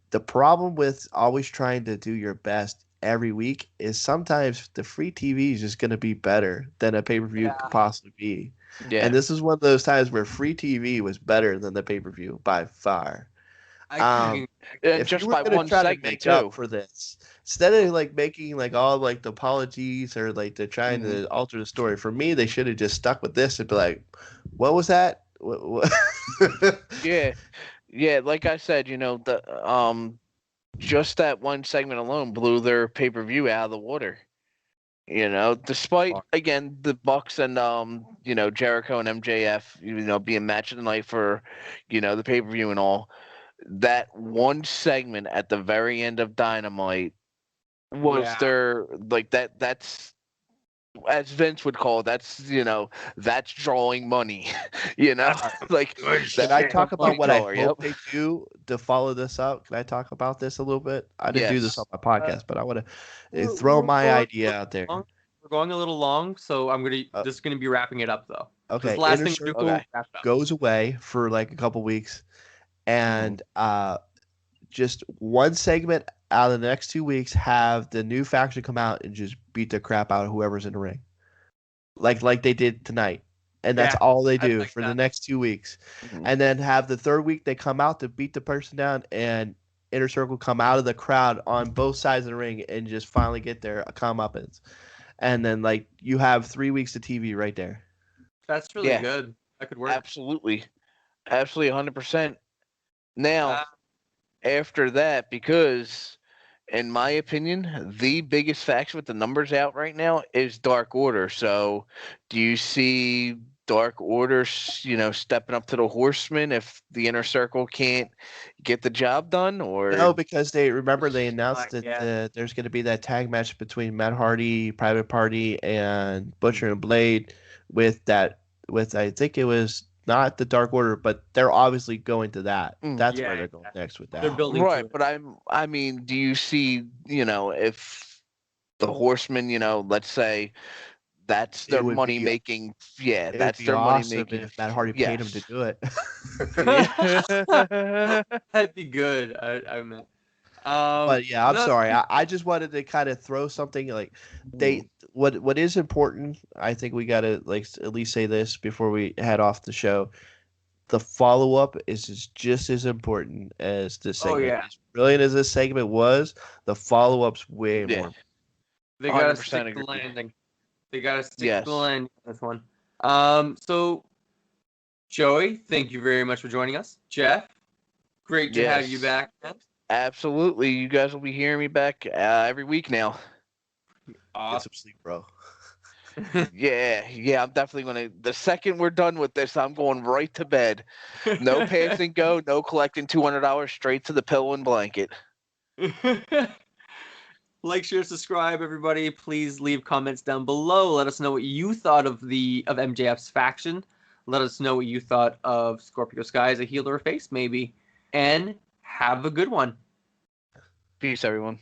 The problem with always trying to do your best every week is sometimes the free TV is just going to be better than a pay-per-view could possibly be. Yeah. And this is one of those times where free TV was better than the pay-per-view by far. If just you were by one try segment to make too. up for this, instead of making all the apologies or they're trying to alter the story, for me they should have just stuck with this and be like, what was that? What? Yeah, like I said, just that one segment alone blew their pay-per-view out of the water. Despite again the Bucks and Jericho and MJF, being match of the night for the pay-per-view and all, that one segment at the very end of Dynamite was their that's as Vince would call it, that's drawing money. Like Can I talk about what I drawer, hope they do to follow this up? Can I talk about this a little bit? I didn't do this on Yes. my podcast, but I want to throw We're my going idea out there. We're going a little long, so I'm gonna Uh, just gonna be wrapping it up though. Okay, This last Inner thing Circle Okay. wrap it up. goes away for like a couple weeks, and just one segment out of the next 2 weeks have the new faction come out and just beat the crap out of whoever's in the ring, like they did tonight, and that's Yeah, all they I do like for the that. next 2 weeks, Mhm. and then have the third week they come out to beat the person down, and Inner Circle come out of the crowd on both sides of the ring and just finally get their comeuppance, and then like you have 3 weeks of TV right there. That's really Yeah. good. That could work. Absolutely. Absolutely 100%. Now, Uh, after that, because in my opinion, the biggest faction with the numbers out right now is Dark Order. So, do you see Dark Order, stepping up to the Horsemen if the Inner Circle can't get the job done? Or No, because they announced that yeah. there's going to be that tag match between Matt Hardy, Private Party, and Butcher and Blade with I think it was not the Dark Order, but they're obviously going to that. That's where Yeah, they're going next with They're that. building right? to it. But I mean, do you see, if the Horsemen, let's say that's It their would money be making, yeah, it would that's be their money awesome making. if Matt Hardy paid him to Yes. do it. That'd be good. I mean, But yeah, I'm no, sorry. I just wanted to kind of throw something like what is important. I think we got to like at least say this before we head off the show. The follow up is just as important as this Oh, segment. yeah. As brilliant as this segment was, the follow up's way Yeah. more. they gotta 100% stick to agree. the landing. They gotta stick Yes. to the landing on this one. So Joey, thank you very much for joining us. Jeff, great to have you Yes. back. Man. Absolutely. You guys will be hearing me back every week now. Get Awesome. some sleep, bro. Yeah, I'm definitely gonna. The second we're done with this, I'm going right to bed. No pass and go, no collecting $200 straight to the pillow and blanket. Like, share, subscribe, everybody. Please leave comments down below. Let us know what you thought of MJF's faction. Let us know what you thought of Scorpio Sky as a heel or a face, maybe. And have a good one. Peace, everyone.